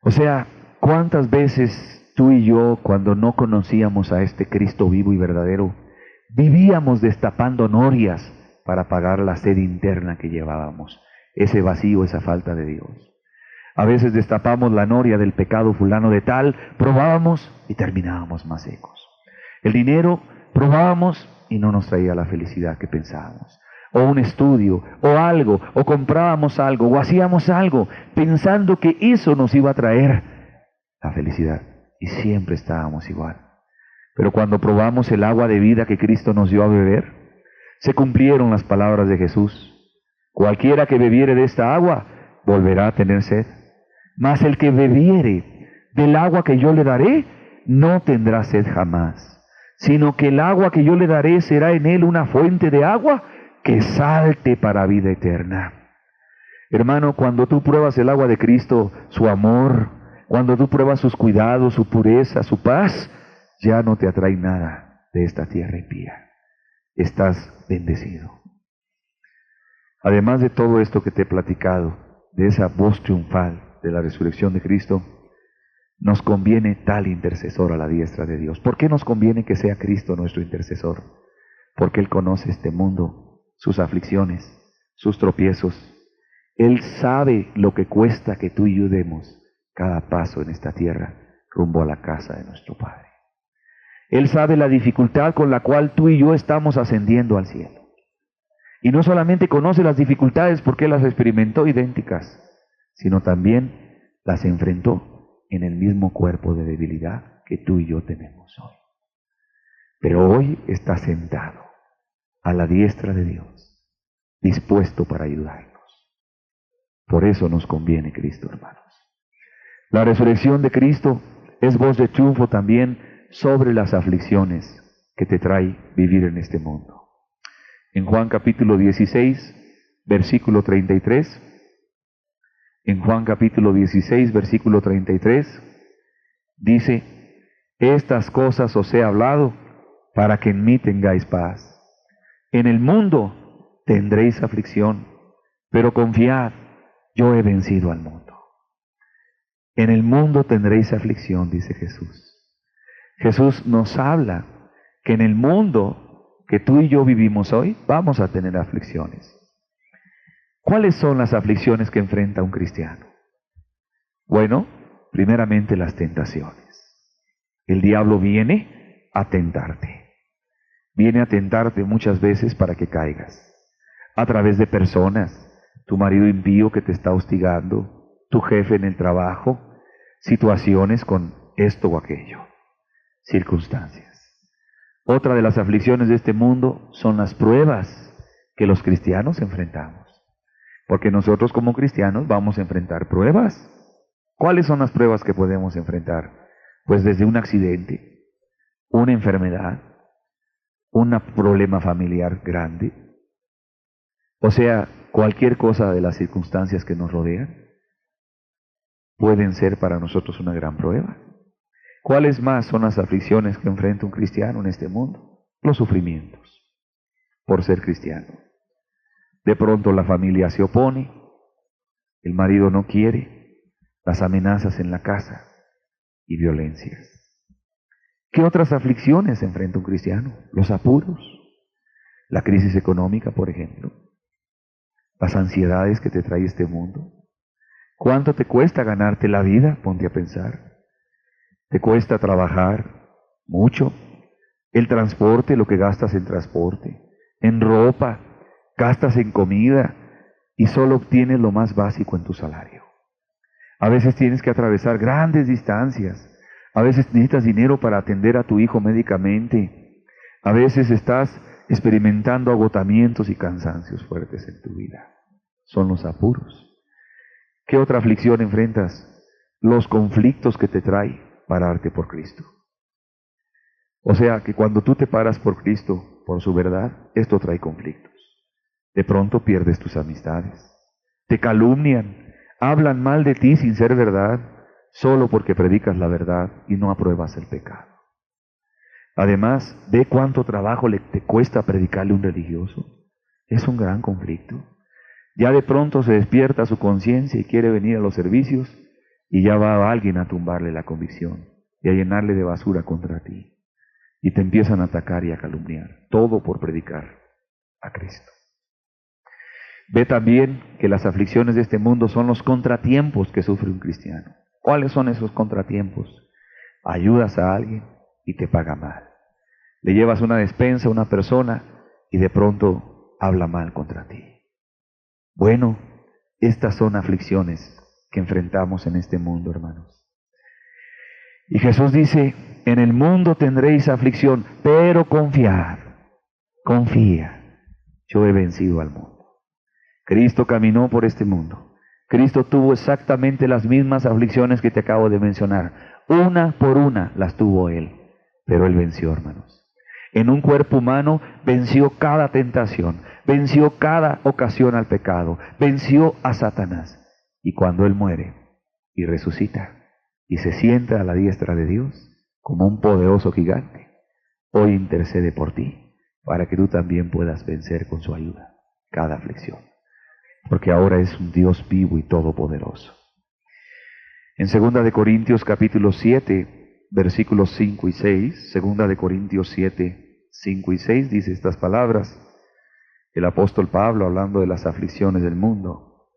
O sea, ¿cuántas veces tú y yo, cuando no conocíamos a este Cristo vivo y verdadero, vivíamos destapando norias para pagar la sed interna que llevábamos, ese vacío, esa falta de Dios? A veces destapamos la noria del pecado fulano de tal, probábamos y terminábamos más secos. El dinero, probábamos y no nos traía la felicidad que pensábamos. O un estudio, o algo, o comprábamos algo, o hacíamos algo, pensando que eso nos iba a traer la felicidad. Y siempre estábamos igual. Pero cuando probamos el agua de vida que Cristo nos dio a beber, Se cumplieron las palabras de Jesús. Cualquiera que bebiere de esta agua volverá a tener sed. Mas el que bebiere del agua que yo le daré no tendrá sed jamás, sino que el agua que yo le daré será en él una fuente de agua que salte para vida eterna. Hermano, cuando tú pruebas el agua de Cristo, su amor, cuando tú pruebas sus cuidados, su pureza, su paz, ya no te atrae nada de esta tierra impía. Estás bendecido. Además de todo esto que te he platicado, de esa voz triunfal de la resurrección de Cristo, nos conviene tal intercesor a la diestra de Dios. ¿Por qué nos conviene que sea Cristo nuestro intercesor? Porque Él conoce este mundo, sus aflicciones, sus tropiezos. Él sabe lo que cuesta que tú y yo demos cada paso en esta tierra rumbo a la casa de nuestro Padre. Él sabe la dificultad con la cual tú y yo estamos ascendiendo al cielo. Y no solamente conoce las dificultades porque Él las experimentó idénticas, sino también las enfrentó en el mismo cuerpo de debilidad que tú y yo tenemos hoy. Pero hoy está sentado a la diestra de Dios, dispuesto para ayudarnos. Por eso nos conviene Cristo, hermanos. La resurrección de Cristo es voz de triunfo también sobre las aflicciones que te trae vivir en este mundo. En Juan capítulo 16, versículo 33, en Juan capítulo 16, versículo 33, dice: estas cosas os he hablado para que en mí tengáis paz. En el mundo tendréis aflicción, pero confiad, yo he vencido al mundo. En el mundo tendréis aflicción, dice Jesús. Jesús nos habla que en el mundo que tú y yo vivimos hoy, vamos a tener aflicciones. ¿Cuáles son las aflicciones que enfrenta un cristiano? Bueno, primeramente las tentaciones. El diablo viene a tentarte. Viene a tentarte muchas veces para que caigas. A través de personas, tu marido impío que te está hostigando, tu jefe en el trabajo, situaciones con esto o aquello, circunstancias. Otra de las aflicciones de este mundo son las pruebas que los cristianos enfrentamos. Porque nosotros como cristianos vamos a enfrentar pruebas. ¿Cuáles son las pruebas que podemos enfrentar? Pues desde un accidente, una enfermedad, un problema familiar grande, o sea, cualquier cosa de las circunstancias que nos rodean, pueden ser para nosotros una gran prueba. ¿Cuáles más son las aflicciones que enfrenta un cristiano en este mundo? Los sufrimientos, por ser cristiano. De pronto la familia se opone, el marido no quiere, las amenazas en la casa y violencias. ¿Qué otras aflicciones enfrenta un cristiano? Los apuros, la crisis económica, por ejemplo, las ansiedades que te trae este mundo. ¿Cuánto te cuesta ganarte la vida? Ponte a pensar. ¿Te cuesta trabajar? Mucho. El transporte, lo que gastas en transporte, en ropa, gastas en comida y solo obtienes lo más básico en tu salario. A veces tienes que atravesar grandes distancias. A veces necesitas dinero para atender a tu hijo médicamente. A veces estás experimentando agotamientos y cansancios fuertes en tu vida. Son los apuros. ¿Qué otra aflicción enfrentas? Los conflictos que te trae pararte por Cristo. O sea que cuando tú te paras por Cristo, por su verdad, esto trae conflictos. De pronto pierdes tus amistades, te calumnian, hablan mal de ti sin ser verdad, solo porque predicas la verdad y no apruebas el pecado. Además, ve cuánto trabajo te cuesta predicarle a un religioso. Es un gran conflicto. Ya de pronto se despierta su conciencia y quiere venir a los servicios y ya va alguien a tumbarle la convicción y a llenarle de basura contra ti. Y te empiezan a atacar y a calumniar, todo por predicar a Cristo. Ve también que las aflicciones de este mundo son los contratiempos que sufre un cristiano. ¿Cuáles son esos contratiempos? Ayudas a alguien y te paga mal. Le llevas una despensa a una persona y de pronto habla mal contra ti. Bueno, estas son aflicciones que enfrentamos en este mundo, hermanos. Y Jesús dice, en el mundo tendréis aflicción, pero confiad, confía. yo he vencido al mundo. Cristo caminó por este mundo. Cristo tuvo exactamente las mismas aflicciones que te acabo de mencionar. Una por una las tuvo Él, pero Él venció, hermanos. En un cuerpo humano venció cada tentación, venció cada ocasión al pecado, venció a Satanás. Y cuando Él muere y resucita y se sienta a la diestra de Dios como un poderoso gigante, hoy intercede por ti para que tú también puedas vencer con su ayuda cada aflicción. Porque ahora es un Dios vivo y todopoderoso. En 2 de Corintios capítulo 7, versículos 5 y 6, 2 de Corintios 7, 5 y 6 dice estas palabras, el apóstol Pablo hablando de las aflicciones del mundo.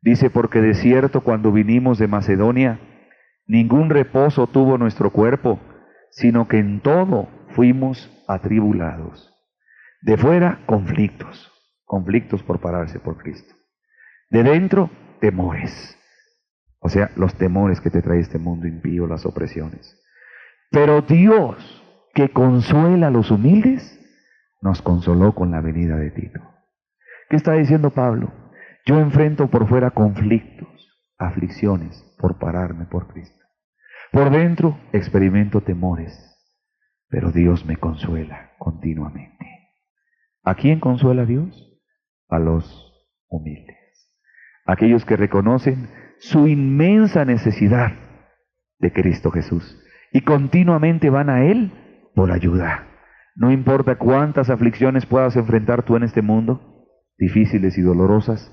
Dice, porque de cierto cuando vinimos de Macedonia, ningún reposo tuvo nuestro cuerpo, sino que en todo fuimos atribulados. De fuera, conflictos por pararse por Cristo. De dentro, temores. O sea, los temores que te trae este mundo impío, las opresiones. Pero Dios, que consuela a los humildes, nos consoló con la venida de Tito. ¿Qué está diciendo Pablo? Yo enfrento por fuera conflictos, aflicciones, por pararme por Cristo. Por dentro experimento temores, pero Dios me consuela continuamente. ¿A quién consuela Dios? A los humildes. Aquellos que reconocen su inmensa necesidad de Cristo Jesús y continuamente van a Él por ayuda. No importa cuántas aflicciones puedas enfrentar tú en este mundo, difíciles y dolorosas,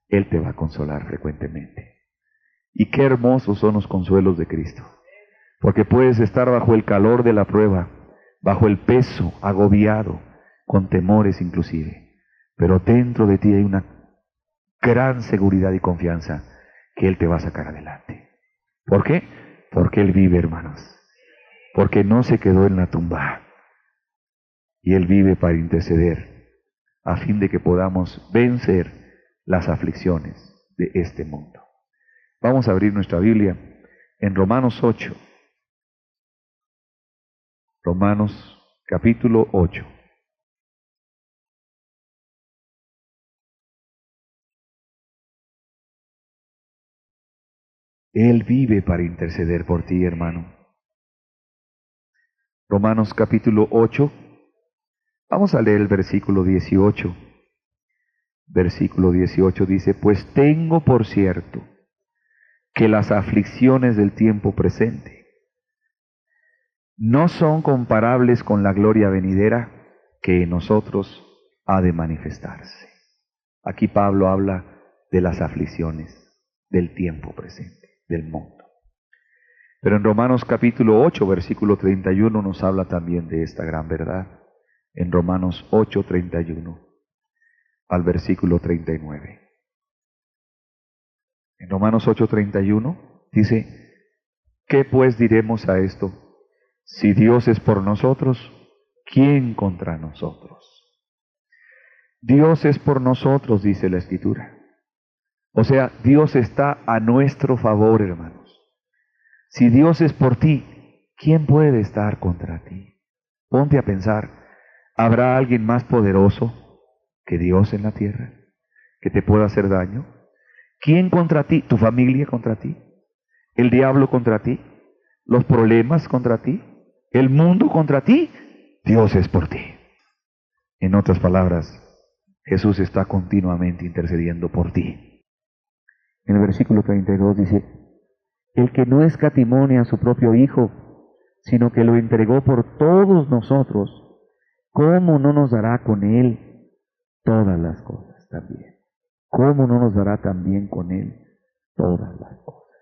Él te va a consolar frecuentemente. Y qué hermosos son los consuelos de Cristo, porque puedes estar bajo el calor de la prueba, bajo el peso, agobiado, con temores inclusive, pero dentro de ti hay una gran seguridad y confianza que Él te va a sacar adelante. ¿Por qué? Porque Él vive, hermanos, porque no se quedó en la tumba, y Él vive para interceder, a fin de que podamos vencer las aflicciones de este mundo. Vamos a abrir nuestra Biblia en Romanos 8. Romanos capítulo 8. Él vive para interceder por ti, hermano. Romanos capítulo 8. Vamos a leer el versículo 18. Versículo 18 dice, pues tengo por cierto que las aflicciones del tiempo presente no son comparables con la gloria venidera que en nosotros ha de manifestarse. Aquí Pablo habla de las aflicciones del tiempo presente, del mundo. Pero en Romanos capítulo 8, versículo 31 nos habla también de esta gran verdad. En Romanos 8, 31 al versículo 39. En Romanos 8, 31 dice, ¿qué pues diremos a esto? Si Dios es por nosotros, ¿quién contra nosotros? Dios es por nosotros, dice la Escritura. O sea, Dios está a nuestro favor, hermanos. Si Dios es por ti, ¿quién puede estar contra ti? Ponte a pensar, ¿habrá alguien más poderoso que Dios en la tierra que te pueda hacer daño? ¿Quién contra ti? ¿Tu familia contra ti? ¿El diablo contra ti? ¿Los problemas contra ti? ¿El mundo contra ti? Dios es por ti. En otras palabras, Jesús está continuamente intercediendo por ti. En el versículo 32 dice, el que no escatimone a su propio Hijo, sino que lo entregó por todos nosotros, ¿cómo no nos dará con Él todas las cosas también? ¿Cómo no nos dará también con Él todas las cosas?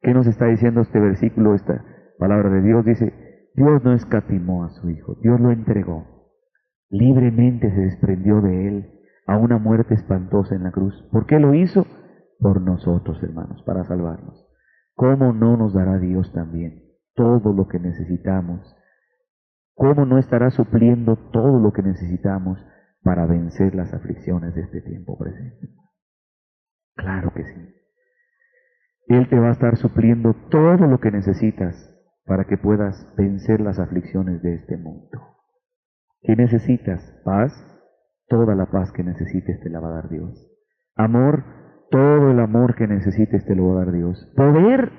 ¿Qué nos está diciendo este versículo, esta palabra de Dios? Dice, Dios no escatimó a su Hijo, Dios lo entregó. Libremente se desprendió de Él a una muerte espantosa en la cruz. ¿Por qué lo hizo? Por nosotros, hermanos, para salvarnos. ¿Cómo no nos dará Dios también todo lo que necesitamos? ¿Cómo no estará supliendo todo lo que necesitamos para vencer las aflicciones de este tiempo presente? Claro que sí. Él te va a estar supliendo todo lo que necesitas para que puedas vencer las aflicciones de este mundo. ¿Qué necesitas? Paz, toda la paz que necesites te la va a dar Dios. Amor, todo el amor que necesites te lo va a dar Dios. Poder,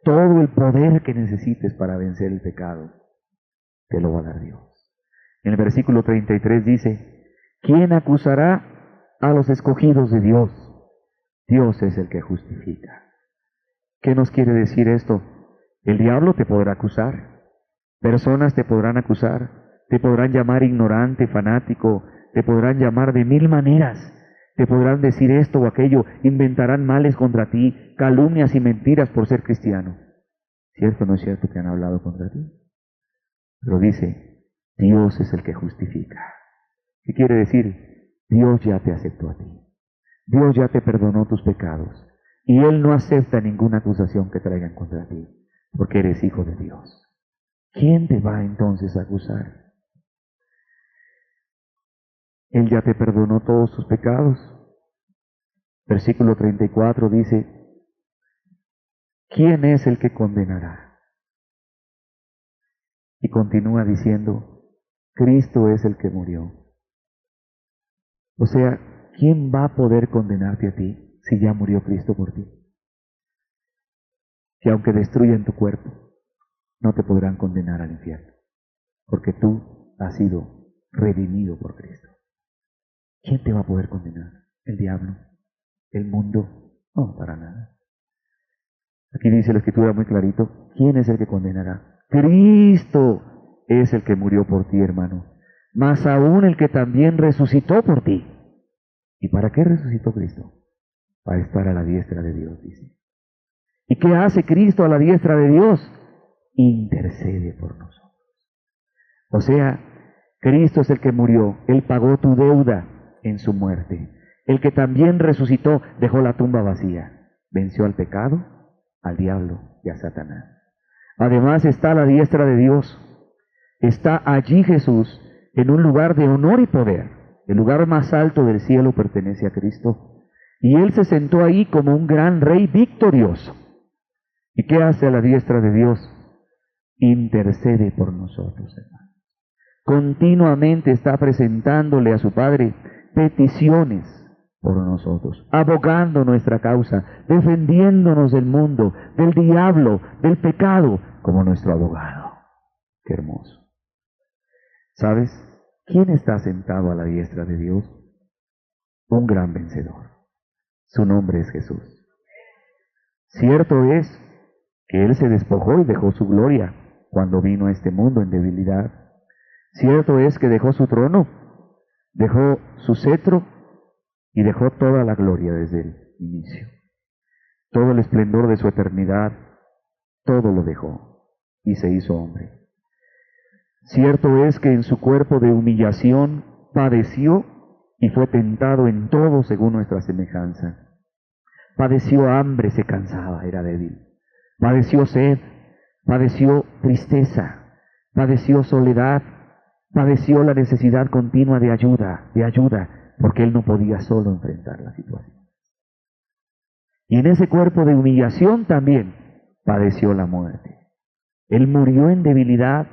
todo el poder que necesites para vencer el pecado te lo va a dar Dios. En el versículo 33 dice, ¿quién acusará a los escogidos de Dios? Dios es el que justifica. ¿Qué nos quiere decir esto? El diablo te podrá acusar, personas te podrán acusar, te podrán llamar ignorante, fanático, te podrán llamar de mil maneras, te podrán decir esto o aquello, inventarán males contra ti, calumnias y mentiras por ser cristiano. ¿Cierto o no es cierto que han hablado contra ti? Pero dice, Dios es el que justifica. ¿Qué quiere decir? Dios ya te aceptó a ti. Dios ya te perdonó tus pecados. Y Él no acepta ninguna acusación que traigan contra ti, porque eres hijo de Dios. ¿Quién te va entonces a acusar? Él ya te perdonó todos tus pecados. Versículo 34 dice, ¿quién es el que condenará? Y continúa diciendo, Cristo es el que murió. O sea, ¿quién va a poder condenarte a ti si ya murió Cristo por ti? Que aunque destruyan tu cuerpo, no te podrán condenar al infierno, porque tú has sido redimido por Cristo. ¿Quién te va a poder condenar? ¿El diablo? ¿El mundo? No, para nada. Aquí dice la Escritura muy clarito, ¿quién es el que condenará? Cristo es el que murió por ti, hermano, más aún el que también resucitó por ti. ¿Y para qué resucitó Cristo? Para estar a la diestra de Dios, dice. ¿Y qué hace Cristo a la diestra de Dios? Intercede por nosotros. O sea, Cristo es el que murió, Él pagó tu deuda en su muerte. El que también resucitó dejó la tumba vacía, venció al pecado, al diablo y a Satanás. Además está a la diestra de Dios. Está allí Jesús en un lugar de honor y poder. El lugar más alto del cielo pertenece a Cristo. Y Él se sentó ahí como un gran rey victorioso. ¿Y qué hace a la diestra de Dios? Intercede por nosotros, hermano. Continuamente está presentándole a su Padre peticiones por nosotros, abogando nuestra causa, defendiéndonos del mundo, del diablo, del pecado, como nuestro abogado. Qué hermoso. ¿Sabes quién está sentado a la diestra de Dios? Un gran vencedor. Su nombre es Jesús. Cierto es que Él se despojó y dejó su gloria cuando vino a este mundo en debilidad. Cierto es que dejó su trono, dejó su cetro y dejó toda la gloria desde el inicio. Todo el esplendor de su eternidad, todo lo dejó y se hizo hombre. Cierto es que en su cuerpo de humillación padeció y fue tentado en todo según nuestra semejanza. Padeció hambre, se cansaba, era débil. Padeció sed, padeció tristeza, padeció soledad, padeció la necesidad continua de ayuda, porque Él no podía solo enfrentar la situación. Y en ese cuerpo de humillación también padeció la muerte. Él murió en debilidad,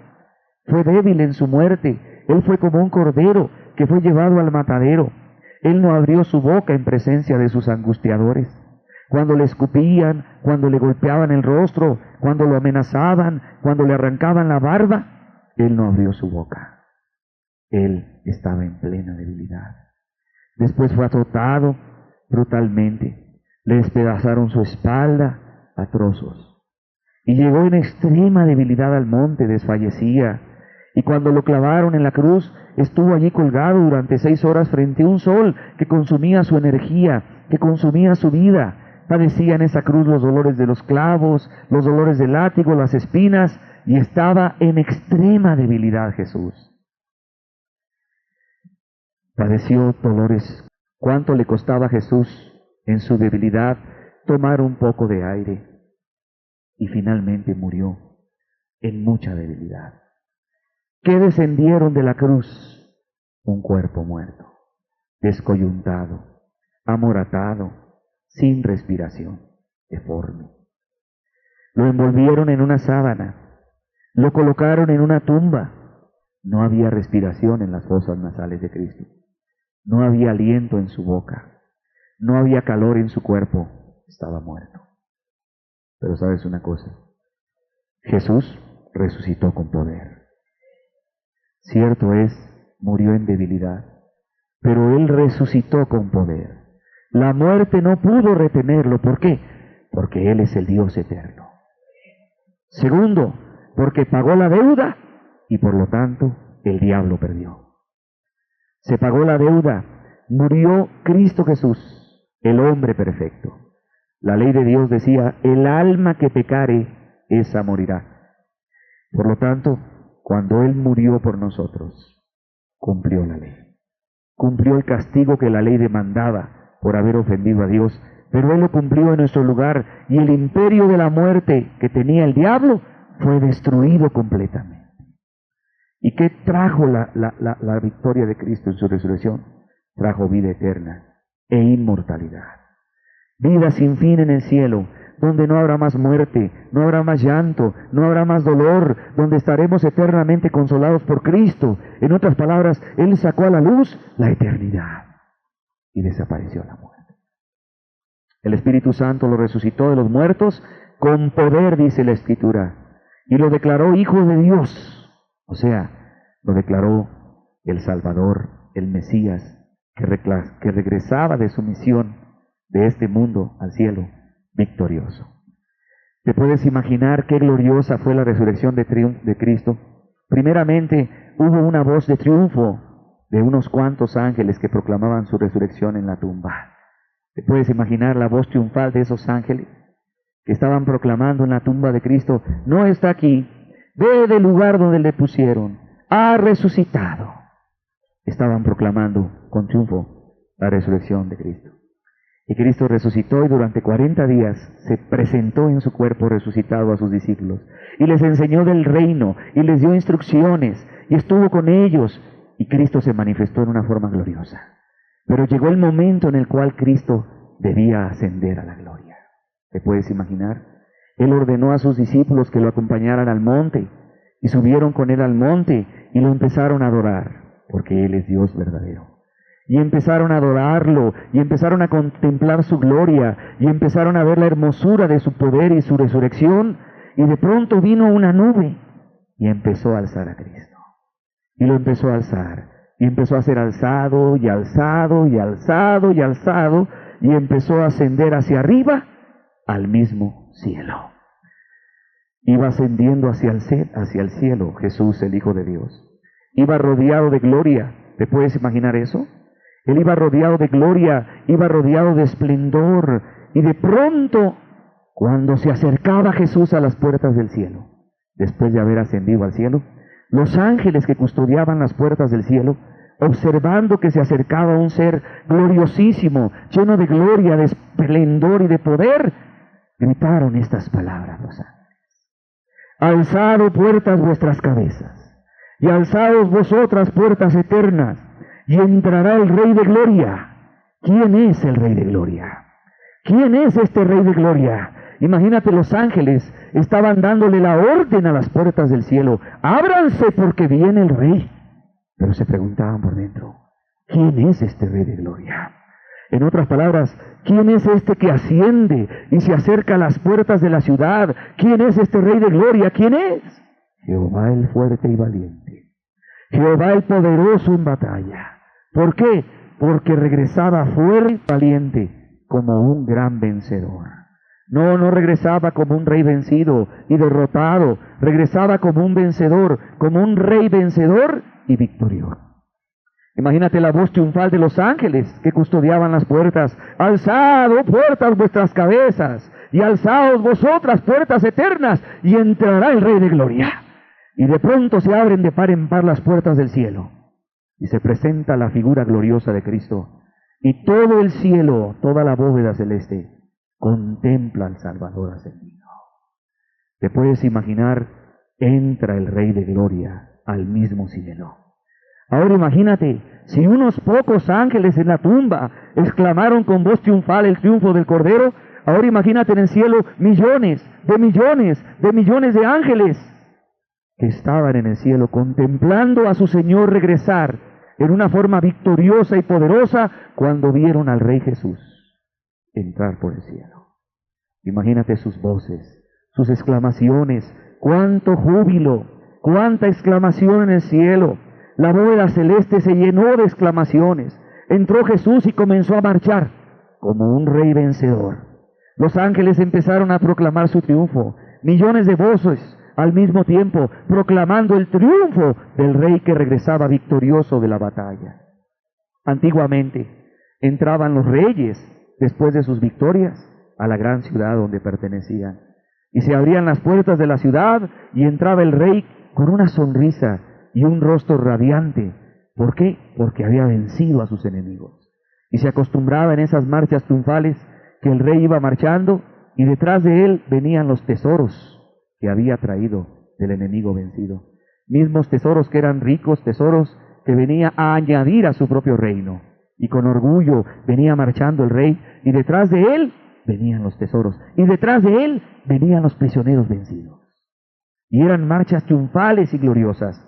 fue débil en su muerte. Él fue como un cordero que fue llevado al matadero. Él no abrió su boca en presencia de sus angustiadores. Cuando le escupían, cuando le golpeaban el rostro, cuando lo amenazaban, cuando le arrancaban la barba, Él no abrió su boca. Él estaba en plena debilidad. Después fue azotado brutalmente. Le despedazaron su espalda a trozos. Y llegó en extrema debilidad al monte, desfallecía. Y cuando lo clavaron en la cruz, estuvo allí colgado durante 6 horas frente a un sol que consumía su energía, que consumía su vida. Padecía en esa cruz los dolores de los clavos, los dolores del látigo, las espinas, y estaba en extrema debilidad Jesús. Padeció dolores. ¿Cuánto le costaba a Jesús en su debilidad tomar un poco de aire? Y finalmente murió en mucha debilidad. ¿Qué descendieron de la cruz? Un cuerpo muerto, descoyuntado, amoratado, sin respiración, deforme. Lo envolvieron en una sábana, lo colocaron en una tumba. No había respiración en las fosas nasales de Cristo. no había aliento en su boca, no había calor en su cuerpo, estaba muerto. Pero sabes una cosa, Jesús resucitó con poder. Cierto es, murió en debilidad, pero Él resucitó con poder. La muerte no pudo retenerlo. ¿Por qué? Porque Él es el Dios eterno. Segundo, porque pagó la deuda y por lo tanto el diablo perdió. Se pagó la deuda, murió Cristo Jesús, el hombre perfecto. La ley de Dios decía, el alma que pecare, esa morirá. Por lo tanto, cuando Él murió por nosotros, cumplió la ley. Cumplió el castigo que la ley demandaba por haber ofendido a Dios, pero Él lo cumplió en nuestro lugar, y el imperio de la muerte que tenía el diablo fue destruido completamente. ¿Y qué trajo la victoria de Cristo en su resurrección? Trajo vida eterna e inmortalidad. Vida sin fin en el cielo, donde no habrá más muerte, no habrá más llanto, no habrá más dolor, donde estaremos eternamente consolados por Cristo. En otras palabras, Él sacó a la luz la eternidad y desapareció la muerte. El Espíritu Santo lo resucitó de los muertos con poder, dice la Escritura, y lo declaró Hijo de Dios. O sea, lo declaró el Salvador, el Mesías, que regresaba de su misión de este mundo al cielo, victorioso. ¿Te puedes imaginar qué gloriosa fue la resurrección de Cristo? Primeramente, hubo una voz de triunfo de unos cuantos ángeles que proclamaban su resurrección en la tumba. ¿Te puedes imaginar la voz triunfal de esos ángeles que estaban proclamando en la tumba de Cristo? No está aquí, ve del lugar donde le pusieron, ha resucitado. Estaban proclamando con triunfo la resurrección de Cristo. Y Cristo resucitó y durante 40 días se presentó en su cuerpo resucitado a sus discípulos y les enseñó del reino y les dio instrucciones y estuvo con ellos, y Cristo se manifestó en una forma gloriosa. Pero llegó el momento en el cual Cristo debía ascender a la gloria. ¿Te puedes imaginar? Él ordenó a sus discípulos que lo acompañaran al monte y subieron con Él al monte y lo empezaron a adorar, porque Él es Dios verdadero. Y empezaron a adorarlo, y empezaron a contemplar su gloria, y empezaron a ver la hermosura de su poder y su resurrección, y de pronto vino una nube, y empezó a alzar a Cristo. Y lo empezó a alzar, y empezó a ser alzado, y alzado, y alzado, y alzado, y empezó a ascender hacia arriba, al mismo cielo. Iba ascendiendo hacia el cielo, Jesús, el Hijo de Dios. Iba rodeado de gloria. ¿Te puedes imaginar eso? Él iba rodeado de gloria, iba rodeado de esplendor, y de pronto, cuando se acercaba Jesús a las puertas del cielo, después de haber ascendido al cielo, los ángeles que custodiaban las puertas del cielo, observando que se acercaba un ser gloriosísimo, lleno de gloria, de esplendor y de poder, gritaron estas palabras los ángeles: alzad puertas vuestras cabezas, y alzaos vosotras puertas eternas, y entrará el Rey de Gloria. ¿Quién es el Rey de Gloria? ¿Quién es este Rey de Gloria? Imagínate, los ángeles estaban dándole la orden a las puertas del cielo: ábranse porque viene el Rey. Pero se preguntaban por dentro: ¿quién es este Rey de Gloria? En otras palabras, ¿quién es este que asciende y se acerca a las puertas de la ciudad? ¿Quién es este Rey de Gloria? ¿Quién es? Jehová el fuerte y valiente, Jehová el poderoso en batalla. ¿Por qué? Porque regresaba fuerte y valiente como un gran vencedor. No regresaba como un rey vencido y derrotado, regresaba como un vencedor, como un rey vencedor y victorioso. Imagínate la voz triunfal de los ángeles que custodiaban las puertas: alzad, oh puertas, vuestras cabezas, y alzaos vosotras puertas eternas, y entrará el Rey de Gloria. Y de pronto se abren de par en par las puertas del cielo, y se presenta la figura gloriosa de Cristo, y todo el cielo, toda la bóveda celeste, contempla al Salvador ascendido. ¿Te puedes imaginar? Entra el Rey de Gloria al mismo cielo. Ahora imagínate, si unos pocos ángeles en la tumba exclamaron con voz triunfal el triunfo del Cordero, ahora imagínate en el cielo millones de ángeles que estaban en el cielo contemplando a su Señor regresar en una forma victoriosa y poderosa cuando vieron al Rey Jesús entrar por el cielo. Imagínate sus voces, sus exclamaciones, cuánto júbilo, cuánta exclamación en el cielo. La bóveda celeste se llenó de exclamaciones. Entró Jesús y comenzó a marchar como un rey vencedor. Los ángeles empezaron a proclamar su triunfo. Millones de voces al mismo tiempo proclamando el triunfo del rey que regresaba victorioso de la batalla. Antiguamente entraban los reyes después de sus victorias a la gran ciudad donde pertenecían. Y se abrían las puertas de la ciudad y entraba el rey con una sonrisa y un rostro radiante. ¿Por qué? Porque había vencido a sus enemigos. Y se acostumbraba en esas marchas triunfales que el rey iba marchando y detrás de él venían los tesoros que había traído del enemigo vencido. Mismos tesoros que eran ricos, tesoros que venía a añadir a su propio reino. Y con orgullo venía marchando el rey y detrás de él venían los tesoros y detrás de él venían los prisioneros vencidos. Y eran marchas triunfales y gloriosas.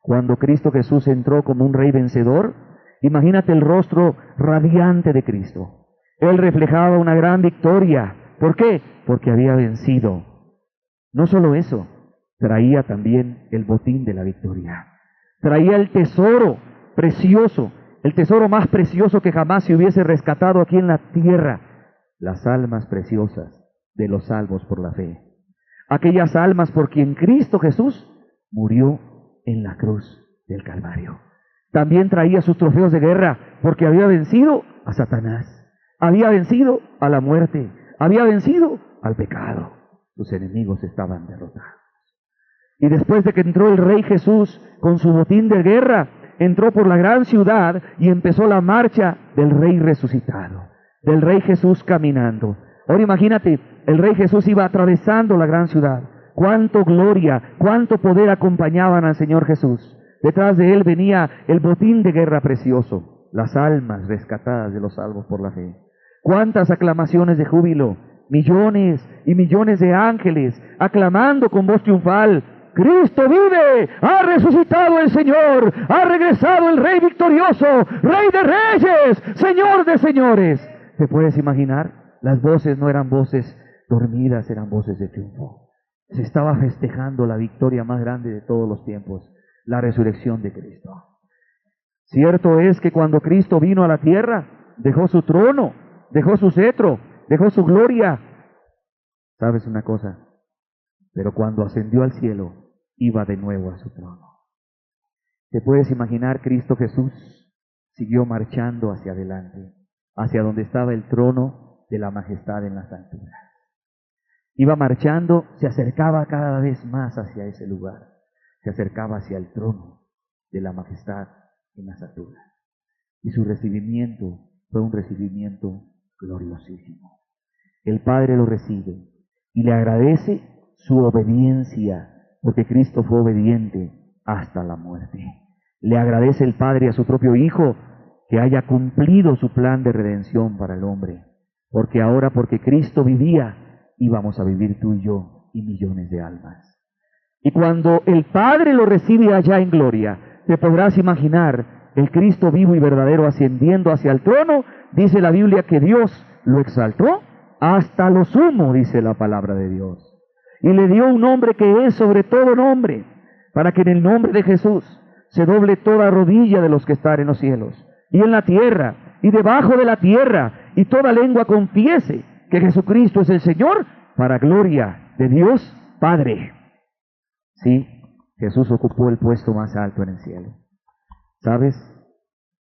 Cuando Cristo Jesús entró como un rey vencedor, imagínate el rostro radiante de Cristo. Él reflejaba una gran victoria. ¿Por qué? Porque había vencido. No solo eso, traía también el botín de la victoria. Traía el tesoro precioso, el tesoro más precioso que jamás se hubiese rescatado aquí en la tierra, las almas preciosas de los salvos por la fe. Aquellas almas por quien Cristo Jesús murió en la cruz del Calvario. También traía sus trofeos de guerra, porque había vencido a Satanás, había vencido a la muerte, había vencido al pecado. Sus enemigos estaban derrotados. Y después de que entró el Rey Jesús con su botín de guerra, entró por la gran ciudad y empezó la marcha del Rey resucitado, del Rey Jesús caminando. Ahora imagínate, el Rey Jesús iba atravesando la gran ciudad. Cuánto gloria, cuánto poder acompañaban al Señor Jesús. Detrás de él venía el botín de guerra precioso, las almas rescatadas de los salvos por la fe. Cuántas aclamaciones de júbilo, millones y millones de ángeles aclamando con voz triunfal: Cristo vive, ha resucitado el Señor, ha regresado el Rey victorioso, Rey de reyes, Señor de señores. ¿Te puedes imaginar? Las voces no eran voces dormidas, eran voces de triunfo. Se estaba festejando la victoria más grande de todos los tiempos, la resurrección de Cristo. Cierto es que cuando Cristo vino a la tierra, dejó su trono, dejó su cetro, dejó su gloria. ¿Sabes una cosa? Pero cuando ascendió al cielo, iba de nuevo a su trono. ¿Te puedes imaginar? Cristo Jesús siguió marchando hacia adelante, hacia donde estaba el trono de la majestad en las alturas. Iba marchando, se acercaba cada vez más hacia ese lugar, se acercaba hacia el trono de la majestad en las alturas. Y su recibimiento fue un recibimiento gloriosísimo. El Padre lo recibe y le agradece su obediencia, porque Cristo fue obediente hasta la muerte. Le agradece el Padre a su propio Hijo que haya cumplido su plan de redención para el hombre, porque ahora, porque Cristo vivía, íbamos a vivir tú y yo y millones de almas. Y cuando el Padre lo recibe allá en gloria, te podrás imaginar el Cristo vivo y verdadero ascendiendo hacia el trono. Dice la Biblia que Dios lo exaltó hasta lo sumo, dice la palabra de Dios. Y le dio un nombre que es sobre todo nombre, para que en el nombre de Jesús se doble toda rodilla de los que están en los cielos, y en la tierra, y debajo de la tierra, y toda lengua confiese que Jesucristo es el Señor, para gloria de Dios Padre. Sí, Jesús ocupó el puesto más alto en el cielo. ¿Sabes?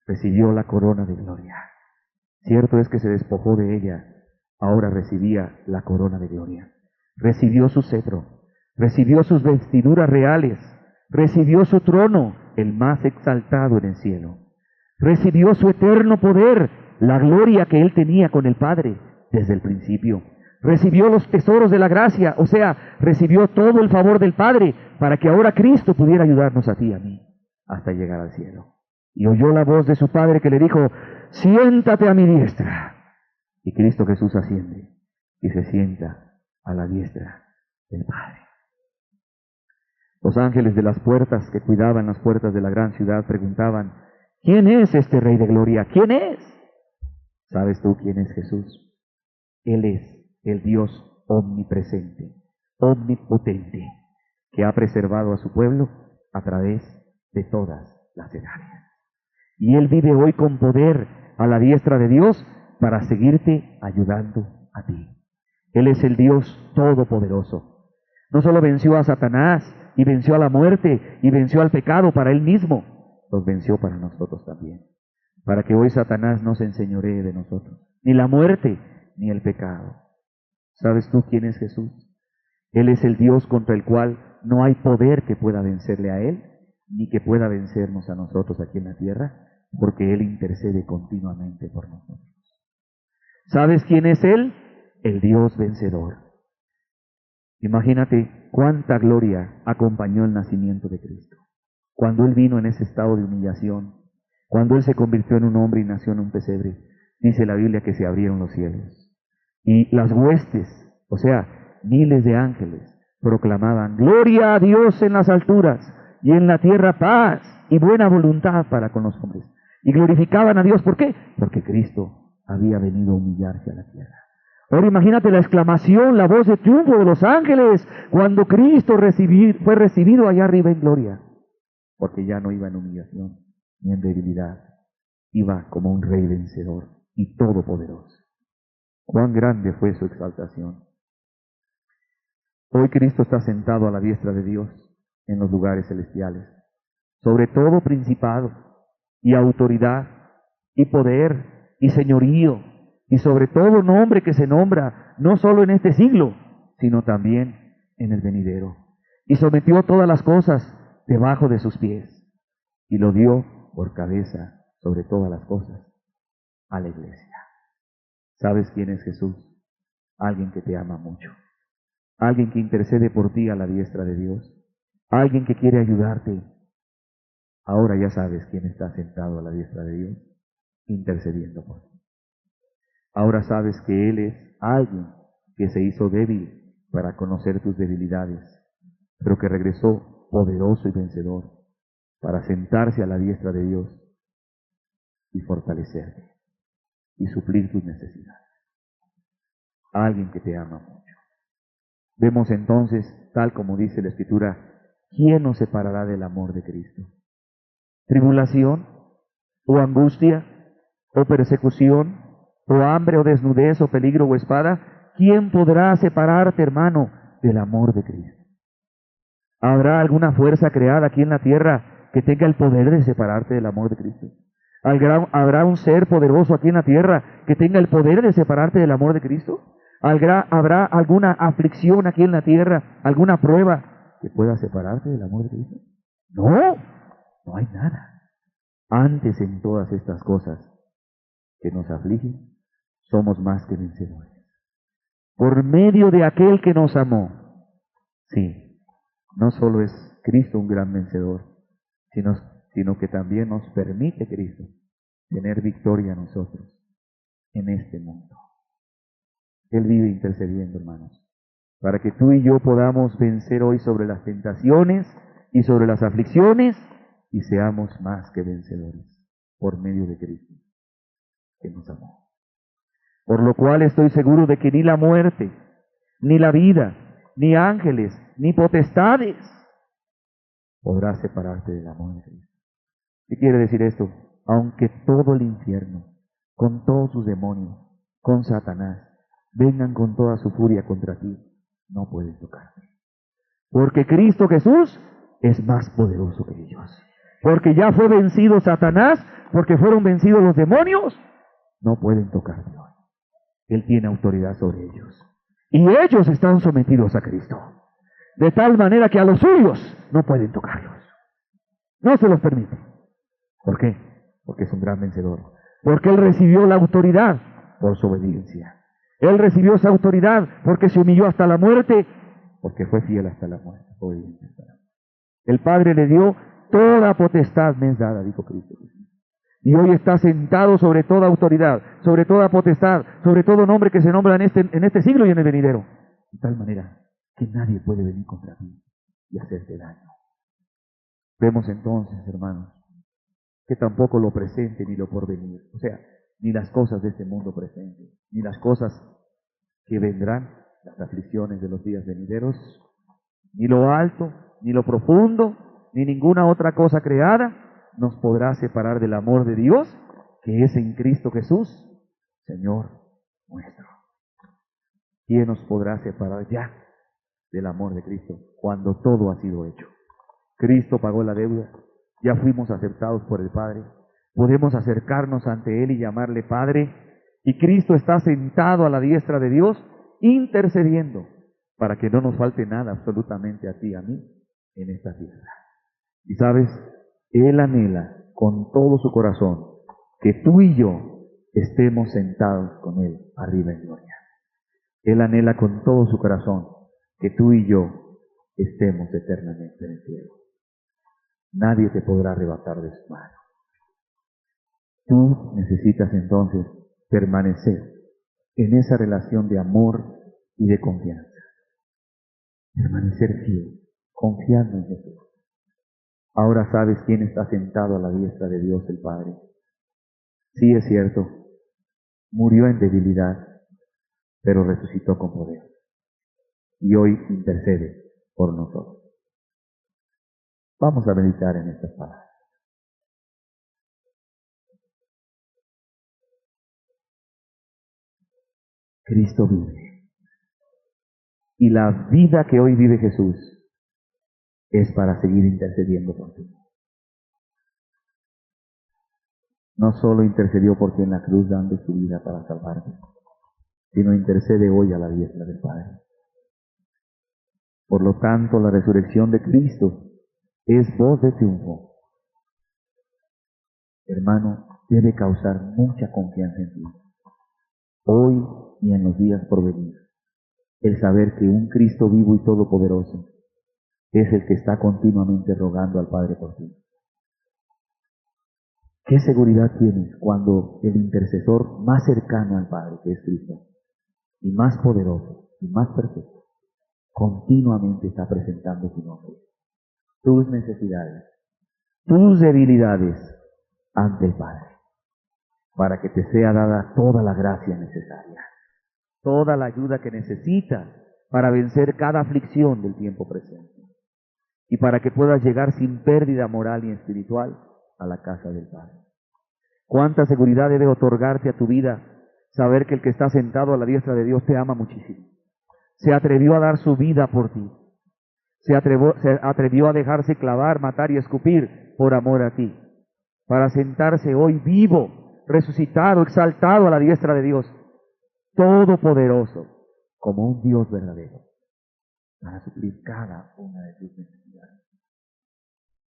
Recibió la corona de gloria. Cierto es que se despojó de ella, ahora recibía la corona de gloria. Recibió su cetro, recibió sus vestiduras reales, recibió su trono, el más exaltado en el cielo. Recibió su eterno poder, la gloria que él tenía con el Padre desde el principio. Recibió los tesoros de la gracia, o sea, recibió todo el favor del Padre para que ahora Cristo pudiera ayudarnos a ti y a mí hasta llegar al cielo. Y oyó la voz de su Padre que le dijo: siéntate a mi diestra. Y Cristo Jesús asciende y se sienta a la diestra del Padre. Los ángeles de las puertas que cuidaban las puertas de la gran ciudad preguntaban: ¿Quién es este Rey de Gloria? ¿Quién es? ¿Sabes tú quién es Jesús? Él es el Dios omnipresente, omnipotente, que ha preservado a su pueblo a través de todas las edades. Y Él vive hoy con poder a la diestra de Dios para seguirte ayudando a ti. Él es el Dios todopoderoso. No solo venció a Satanás y venció a la muerte y venció al pecado para Él mismo, los venció para nosotros también, para que hoy Satanás no se enseñoree de nosotros, ni la muerte ni el pecado. ¿Sabes tú quién es Jesús? Él es el Dios contra el cual no hay poder que pueda vencerle a Él, ni que pueda vencernos a nosotros aquí en la tierra, porque Él intercede continuamente por nosotros. ¿Sabes quién es Él? El Dios vencedor. Imagínate cuánta gloria acompañó el nacimiento de Cristo. Cuando Él vino en ese estado de humillación, cuando Él se convirtió en un hombre y nació en un pesebre, dice la Biblia que se abrieron los cielos. Y las huestes, o sea, miles de ángeles, proclamaban: gloria a Dios en las alturas y en la tierra paz y buena voluntad para con los hombres. Y glorificaban a Dios. ¿Por qué? Porque Cristo había venido a humillarse a la tierra. Ahora imagínate la exclamación, la voz de triunfo de los ángeles cuando Cristo fue recibido allá arriba en gloria. Porque ya no iba en humillación ni en debilidad, iba como un rey vencedor y todopoderoso. Cuán grande fue su exaltación. Hoy Cristo está sentado a la diestra de Dios en los lugares celestiales, sobre todo principado y autoridad y poder y señorío, y sobre todo nombre que se nombra no solo en este siglo, sino también en el venidero. Y sometió todas las cosas debajo de sus pies, y lo dio por cabeza sobre todas las cosas a la iglesia. ¿Sabes quién es Jesús? Alguien que te ama mucho, alguien que intercede por ti a la diestra de Dios, alguien que quiere ayudarte. Ahora ya sabes quién está sentado a la diestra de Dios, intercediendo por ti. Ahora sabes que Él es alguien que se hizo débil para conocer tus debilidades, pero que regresó poderoso y vencedor para sentarse a la diestra de Dios y fortalecerte y suplir tus necesidades. Alguien que te ama mucho. Vemos entonces, tal como dice la Escritura, ¿quién nos separará del amor de Cristo? ¿Tribulación? ¿O angustia? ¿O persecución? ¿O hambre? ¿O desnudez? ¿O peligro? ¿O espada? ¿Quién podrá separarte, hermano, del amor de Cristo? ¿Habrá alguna fuerza creada aquí en la tierra que tenga el poder de separarte del amor de Cristo? ¿Habrá un ser poderoso aquí en la tierra que tenga el poder de separarte del amor de Cristo? ¿Habrá alguna aflicción aquí en la tierra, alguna prueba que pueda separarte del amor de Cristo? No, no hay nada. Antes, en todas estas cosas que nos afligen, somos más que vencedores. Por medio de aquel que nos amó. Sí, no solo es Cristo un gran vencedor, sino que también nos permite Cristo tener victoria a nosotros en este mundo. Él vive intercediendo, hermanos, para que tú y yo podamos vencer hoy sobre las tentaciones y sobre las aflicciones y seamos más que vencedores por medio de Cristo, que nos amó. Por lo cual estoy seguro de que ni la muerte, ni la vida, ni ángeles, ni potestades podrá separarte del amor de Cristo. ¿Qué quiere decir esto? Aunque todo el infierno, con todos sus demonios, con Satanás, vengan con toda su furia contra ti, no pueden tocarte. Porque Cristo Jesús es más poderoso que ellos. Porque ya fue vencido Satanás, porque fueron vencidos los demonios, no pueden tocarte hoy. Él tiene autoridad sobre ellos. Y ellos están sometidos a Cristo. De tal manera que a los suyos no pueden tocarlos. No se los permite. ¿Por qué? Porque es un gran vencedor. Porque Él recibió la autoridad por su obediencia. Él recibió esa autoridad porque se humilló hasta la muerte, porque fue fiel hasta la muerte, obediente hasta la muerte. El Padre le dio toda potestad me es dada, dijo Cristo. Y hoy está sentado sobre toda autoridad, sobre toda potestad, sobre todo nombre que se nombra en este siglo y en el venidero. De tal manera que nadie puede venir contra ti y hacerte daño. Vemos entonces, hermanos, que tampoco lo presente ni lo porvenir. O sea, ni las cosas de este mundo presente, ni las cosas que vendrán, las aflicciones de los días venideros, ni lo alto, ni lo profundo, ni ninguna otra cosa creada nos podrá separar del amor de Dios, que es en Cristo Jesús, Señor nuestro. ¿Quién nos podrá separar ya del amor de Cristo cuando todo ha sido hecho? Cristo pagó la deuda, ya fuimos aceptados por el Padre, podemos acercarnos ante Él y llamarle Padre, y Cristo está sentado a la diestra de Dios, intercediendo para que no nos falte nada absolutamente a ti y a mí en esta tierra. Y sabes, Él anhela con todo su corazón que tú y yo estemos sentados con Él arriba en gloria. Él anhela con todo su corazón que tú y yo estemos eternamente en el cielo. Nadie te podrá arrebatar de su mano. Tú necesitas entonces permanecer en esa relación de amor y de confianza. Permanecer fiel, confiando en Jesús. Ahora sabes quién está sentado a la diestra de Dios el Padre. Sí, es cierto, murió en debilidad, pero resucitó con poder. Y hoy intercede por nosotros. Vamos a meditar en estas palabras. Cristo vive. Y la vida que hoy vive Jesús es para seguir intercediendo por ti. No solo intercedió por ti en la cruz dando su vida para salvarte, sino intercede hoy a la diestra del Padre. Por lo tanto, la resurrección de Cristo es voz de triunfo. Hermano, debe causar mucha confianza en ti, hoy y en los días por venir, el saber que un Cristo vivo y todopoderoso es el que está continuamente rogando al Padre por ti. ¿Qué seguridad tienes cuando el intercesor más cercano al Padre, que es Cristo, y más poderoso y más perfecto, continuamente está presentando tu nombre, tus necesidades, tus debilidades ante el Padre, para que te sea dada toda la gracia necesaria, toda la ayuda que necesitas para vencer cada aflicción del tiempo presente, y para que puedas llegar sin pérdida moral y espiritual a la casa del Padre? ¿Cuánta seguridad debe otorgarte a tu vida saber que el que está sentado a la diestra de Dios te ama muchísimo? Se atrevió a dar su vida por ti. Se atrevió a dejarse clavar, matar y escupir por amor a ti, para sentarse hoy vivo, resucitado, exaltado a la diestra de Dios, todopoderoso, como un Dios verdadero, para suplir cada una de tus necesidades.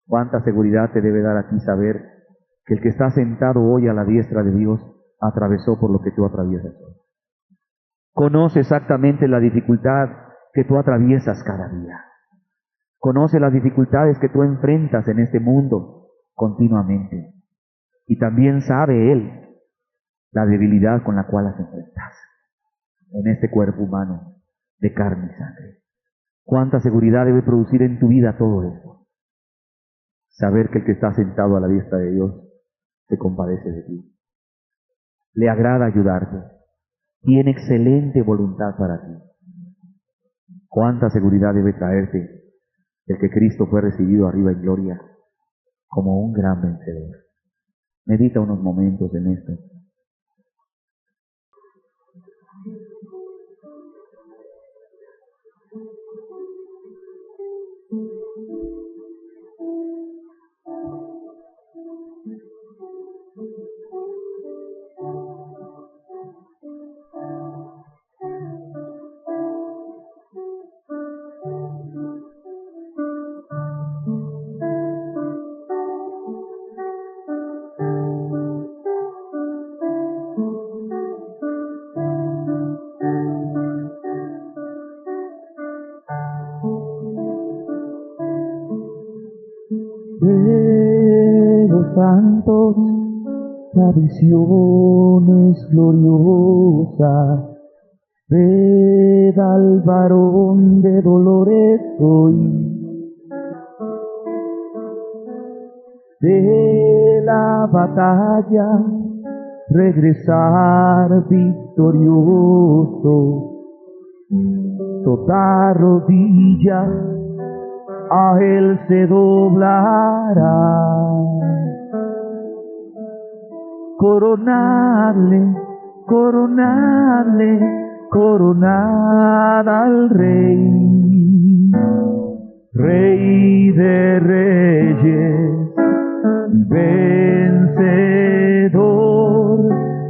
¿Cuánta seguridad te debe dar a ti saber que el que está sentado hoy a la diestra de Dios atravesó por lo que tú atraviesas hoy? Conoce exactamente la dificultad que tú atraviesas cada día. Conoce las dificultades que tú enfrentas en este mundo continuamente. Y también sabe Él la debilidad con la cual las enfrentas en este cuerpo humano de carne y sangre. ¿Cuánta seguridad debe producir en tu vida todo esto? Saber que el que está sentado a la diestra de Dios se compadece de ti. Le agrada ayudarte. Tiene excelente voluntad para ti. ¿Cuánta seguridad debe traerte el que Cristo fue recibido arriba en gloria como un gran vencedor? Medita unos momentos en esto. De los santos, tradiciones gloriosas, ved al varón de dolores hoy, del la batalla, regresar victorioso. Toda rodilla a Él se doblará. Coronarle, coronarle, coronar al Rey, Rey de reyes, vencedor.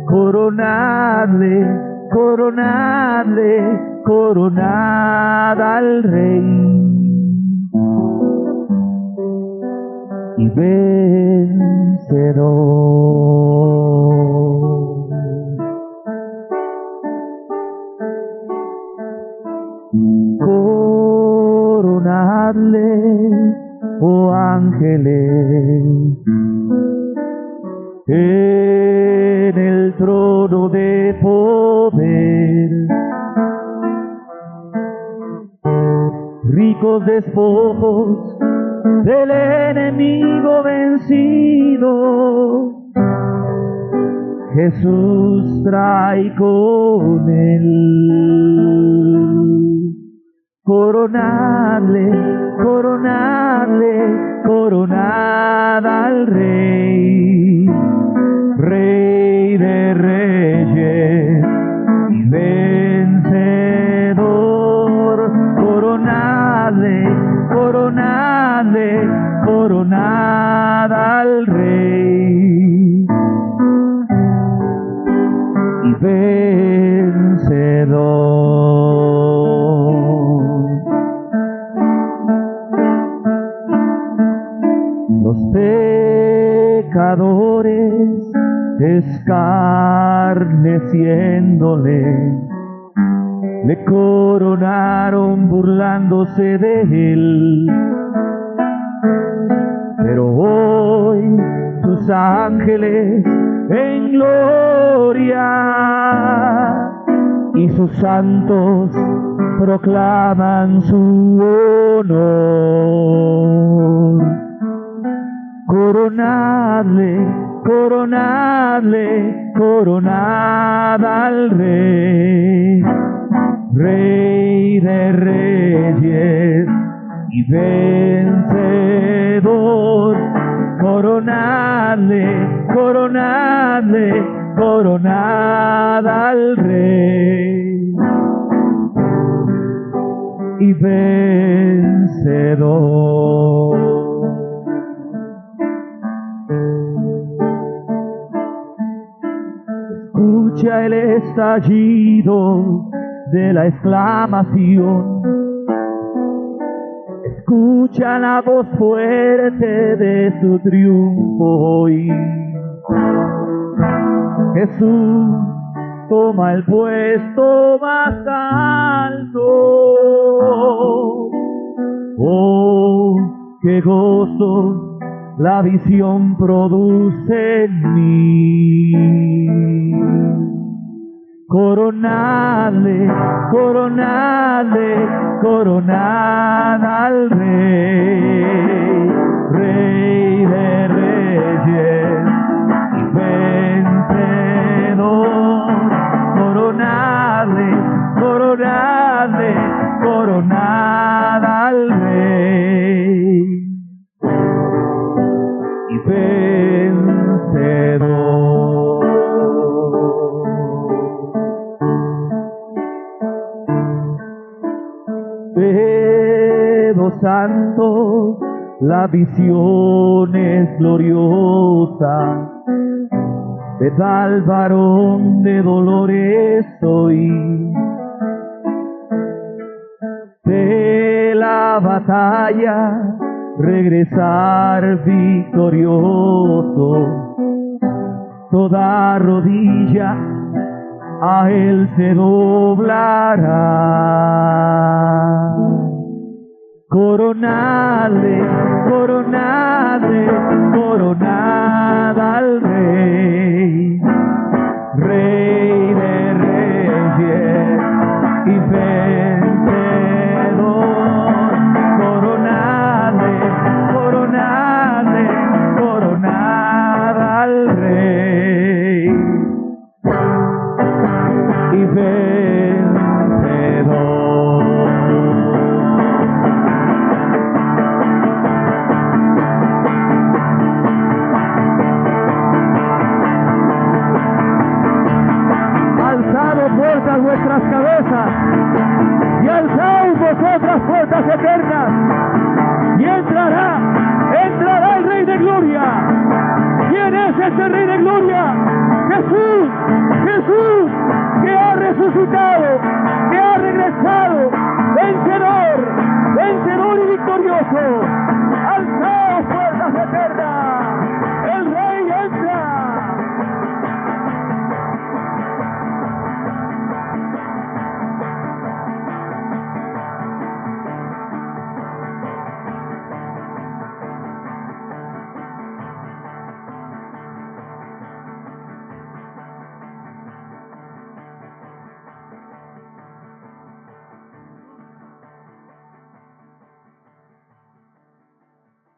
Coronarle, coronarle, coronar al Rey y vencedor. Coronarle, oh ángeles, en el trono de poder, ricos despojos del enemigo vencido, Jesús trae con él. Coronarle, coronarle, coronar al Rey, Rey de reyes y vencedor. Coronarle, coronarle, coronar al Rey y vencedor. Los pecadores escarneciéndole, le coronaron burlándose de él. Pero hoy sus ángeles en gloria y sus santos proclaman su honor. Coronadle, coronadle, coronad al Rey, Rey de reyes y vencedor. Coronadle, coronadle, coronad al Rey y vencedor. Escucha el estallido de la exclamación, escucha la voz fuerte de su triunfo hoy. Jesús toma el puesto más alto. Oh, qué gozo la visión produce en mí. Coronadle, coronadle, coronad al Rey, Rey de reyes y vencedor. Coronadle, coronadle, coronad al Rey y vencedor. Dedos santos, la visión es gloriosa, de tal varón de dolores hoy. De la batalla regresar victorioso, toda rodilla a Él se doblará. Coronadle, coronadle, coronad al Rey, Rey de reyes y vencedor. Coronadle, coronadle, coronad Puertas vuestras cabezas y alzaos vosotras puertas eternas y entrará el Rey de Gloria. ¿Quién es este Rey de Gloria? Jesús, Jesús, que ha resucitado, que ha regresado, vencedor, vencedor y victorioso.